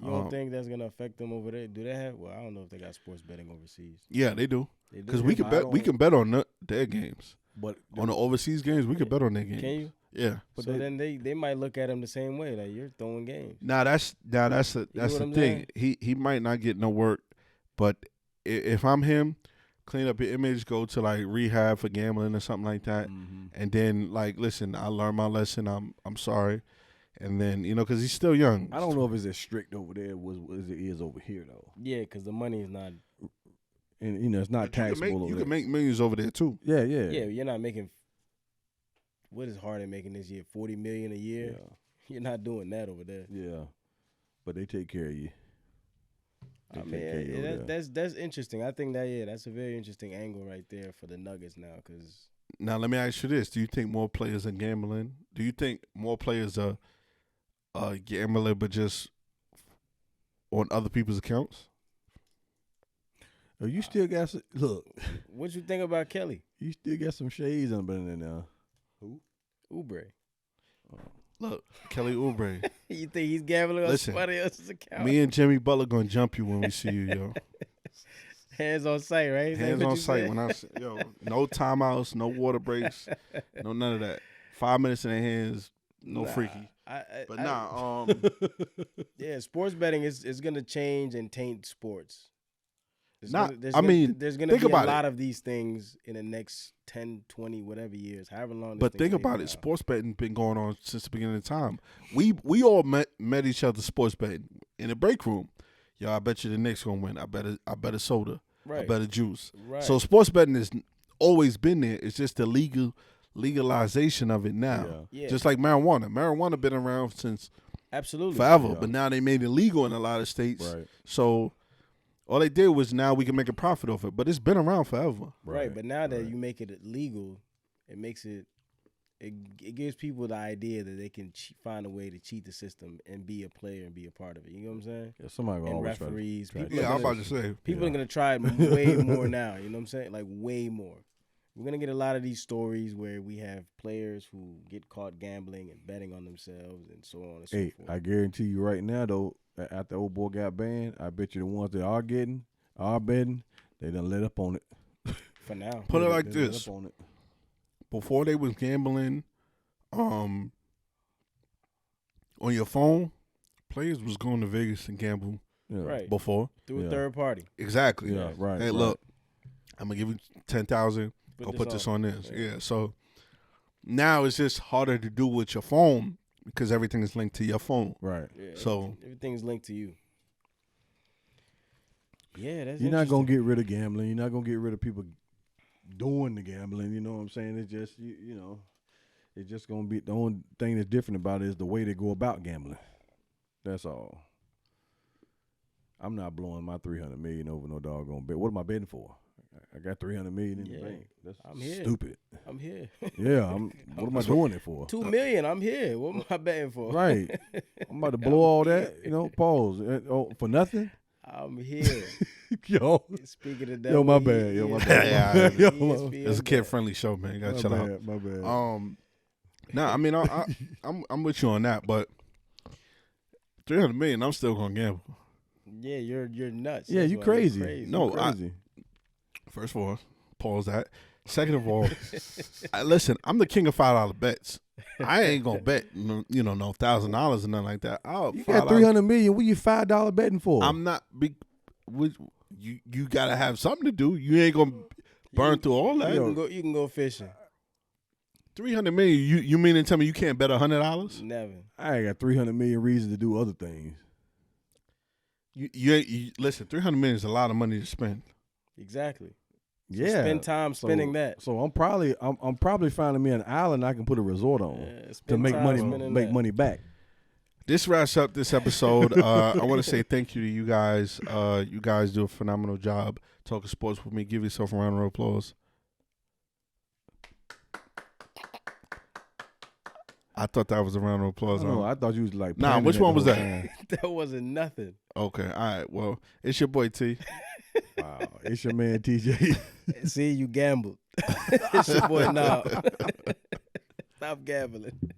Speaker 3: You don't think that's gonna affect them over there? Do they have? Well, I don't know if they got sports betting overseas.
Speaker 1: yeah, they do,
Speaker 3: They do?
Speaker 1: because we can bet. We can bet on their games.
Speaker 2: But
Speaker 1: On the overseas games, we could bet on their games.
Speaker 3: Can you?
Speaker 1: Yeah.
Speaker 2: But
Speaker 3: so
Speaker 2: they-
Speaker 3: then they might look at him the same way, like you're throwing games.
Speaker 1: That's
Speaker 3: what
Speaker 1: the
Speaker 3: I'm
Speaker 1: thing. He might not get no work, but if I'm him, clean up your image, go to like rehab for gambling or something like that, and then like, listen, I learned my lesson. I'm sorry, and then because he's still young.
Speaker 2: I don't know if it's as strict over there as it is over here though.
Speaker 3: Yeah, because the money is not.
Speaker 2: And it's not taxable.
Speaker 1: You can make millions over there too.
Speaker 2: Yeah.
Speaker 3: Yeah, you're not making. What is Harden making this year? $40 million a year. You're not doing that over there.
Speaker 2: Yeah. But they take care of you. They
Speaker 3: I
Speaker 2: take care of you
Speaker 3: mean,
Speaker 2: over there.
Speaker 3: that's interesting. I think that's a very interesting angle right there for the Nuggets now. Because
Speaker 1: Now let me ask you this: do you think more players are gambling? Do you think more players are gambling, but just on other people's accounts?
Speaker 2: Oh, you still got some, look.
Speaker 3: what you think about Kelly
Speaker 2: You still got some shades on in there. Who?
Speaker 3: Oubre?
Speaker 1: Look, Kelly Oubre.
Speaker 3: You think he's gambling on
Speaker 1: Listen,
Speaker 3: somebody else's account?
Speaker 1: Me and Jimmy Butler gonna jump you when we see you, yo.
Speaker 3: Hands on sight, right? Is that
Speaker 1: Hands
Speaker 3: what
Speaker 1: on
Speaker 3: you
Speaker 1: sight
Speaker 3: said?
Speaker 1: when I say, yo, no timeouts, no water breaks, no none of that. 5 minutes in their hands, no
Speaker 3: Nah,
Speaker 1: freaky.
Speaker 3: But
Speaker 1: Yeah,
Speaker 3: sports betting is going to change and taint sports. There's
Speaker 1: I mean,
Speaker 3: there's going to
Speaker 1: think
Speaker 3: be a
Speaker 1: about
Speaker 3: lot of these things in the next 10, 20, whatever years, however long.
Speaker 1: but think about it. Sports betting been going on since the beginning of time. We all met each other sports betting in the break room. Yo, I bet you the Knicks gonna win. I bet a soda.
Speaker 3: Right.
Speaker 1: I bet a juice.
Speaker 3: Right.
Speaker 1: So sports betting has always been there. It's just the legalization of it now.
Speaker 3: Yeah.
Speaker 1: Just like marijuana. Marijuana been around since
Speaker 3: Absolutely
Speaker 1: forever,
Speaker 2: Yeah.
Speaker 1: but now they made it legal in a lot of states.
Speaker 2: Right.
Speaker 1: So all they did was now we can make a profit off it, but it's been around forever.
Speaker 3: Right, but now that you make it legal, it makes it gives people the idea that they can find a way to cheat the system and be a player and be a part of it. You know what I'm saying?
Speaker 2: Yeah, somebody gonna
Speaker 3: And
Speaker 2: always try to-
Speaker 3: referees,
Speaker 2: try to
Speaker 3: people
Speaker 1: Yeah,
Speaker 3: are
Speaker 1: I'm
Speaker 3: gonna-
Speaker 1: about to say.
Speaker 3: People are gonna try it way more now. You know what I'm saying? Like way more. We're gonna get a lot of these stories where we have players who get caught gambling and betting on themselves and so on and so
Speaker 2: Hey,
Speaker 3: forth.
Speaker 2: I guarantee you right now though, after old boy got banned, I bet you the ones that are betting, they done let up on it.
Speaker 3: For now,
Speaker 1: Put it like
Speaker 2: They let
Speaker 1: this.
Speaker 2: up on it.
Speaker 1: Before they was gambling on your phone, players was going to Vegas and gamble
Speaker 2: Yeah.
Speaker 3: right
Speaker 1: before.
Speaker 3: through a
Speaker 2: Yeah.
Speaker 3: third party.
Speaker 1: Exactly.
Speaker 2: Yeah, right.
Speaker 1: Hey,
Speaker 2: right.
Speaker 1: look, I'm gonna give you 10,000. Go put this on this.
Speaker 3: Yeah.
Speaker 1: Yeah. So now it's just harder to do with your phone because everything is linked to your phone.
Speaker 2: Right.
Speaker 3: Yeah,
Speaker 1: So-
Speaker 3: everything's linked to you. Yeah, that's
Speaker 2: You're not gonna
Speaker 3: interesting.
Speaker 2: get rid of gambling. You're not gonna get rid of people doing the gambling. You know what I'm saying? It's just you know, it's just gonna be the only thing that's different about it is the way they go about gambling. That's all. I'm not blowing my $300 million over no doggone bet. What am I betting for? I got $300 million in
Speaker 3: Yeah,
Speaker 2: the bank. That's
Speaker 3: I'm here.
Speaker 2: stupid.
Speaker 3: I'm here.
Speaker 2: Yeah, what am I doing it for?
Speaker 3: $2 million. I'm here. What am I betting for?
Speaker 2: Right. I'm about to blow all that. You know, pause. For nothing.
Speaker 3: I'm here.
Speaker 2: Yo,
Speaker 3: Speaking of
Speaker 2: Yo, my bad. Yo, my bad.
Speaker 1: Yeah,
Speaker 2: Yo,
Speaker 3: ESPN
Speaker 1: it's a kid friendly show, man. You gotta
Speaker 2: my
Speaker 1: chill out.
Speaker 2: bad. My bad.
Speaker 1: Nah, I mean, I'm with you on that, but $300 million, I'm still gonna gamble.
Speaker 3: Yeah, you're nuts.
Speaker 2: Yeah,
Speaker 3: That's
Speaker 2: you
Speaker 3: why
Speaker 2: crazy.
Speaker 3: you're crazy.
Speaker 1: No,
Speaker 2: You crazy.
Speaker 1: First of all, pause that. Second of all, listen, I'm the king of $5 bets. I ain't gonna bet, no $1,000 or nothing like that.
Speaker 2: You got $300 million. What you $5 betting for?
Speaker 1: I'm not big. You gotta have something to do. You ain't gonna burn through all that.
Speaker 3: You can go fishing.
Speaker 1: $300 million. You mean to tell me you can't bet $100?
Speaker 3: Never.
Speaker 2: I ain't got $300 million reasons to do other things.
Speaker 1: You listen. $300 million is a lot of money to spend.
Speaker 3: Exactly.
Speaker 2: Yeah,
Speaker 3: spend time spending that.
Speaker 2: So I'm probably finding me an island I can put a resort on to make money back.
Speaker 1: This wraps up this episode. I want to say thank you to you guys. You guys do a phenomenal job talking sports with me. Give yourself a round of applause. I thought that was a round of applause.
Speaker 2: I thought you was like,
Speaker 1: nah. Which one was that?
Speaker 3: That wasn't nothing.
Speaker 1: Okay, all right. Well, it's your boy T.
Speaker 2: Wow, it's your man TJ.
Speaker 3: See, you gambled. It's your boy Knob. Stop gambling.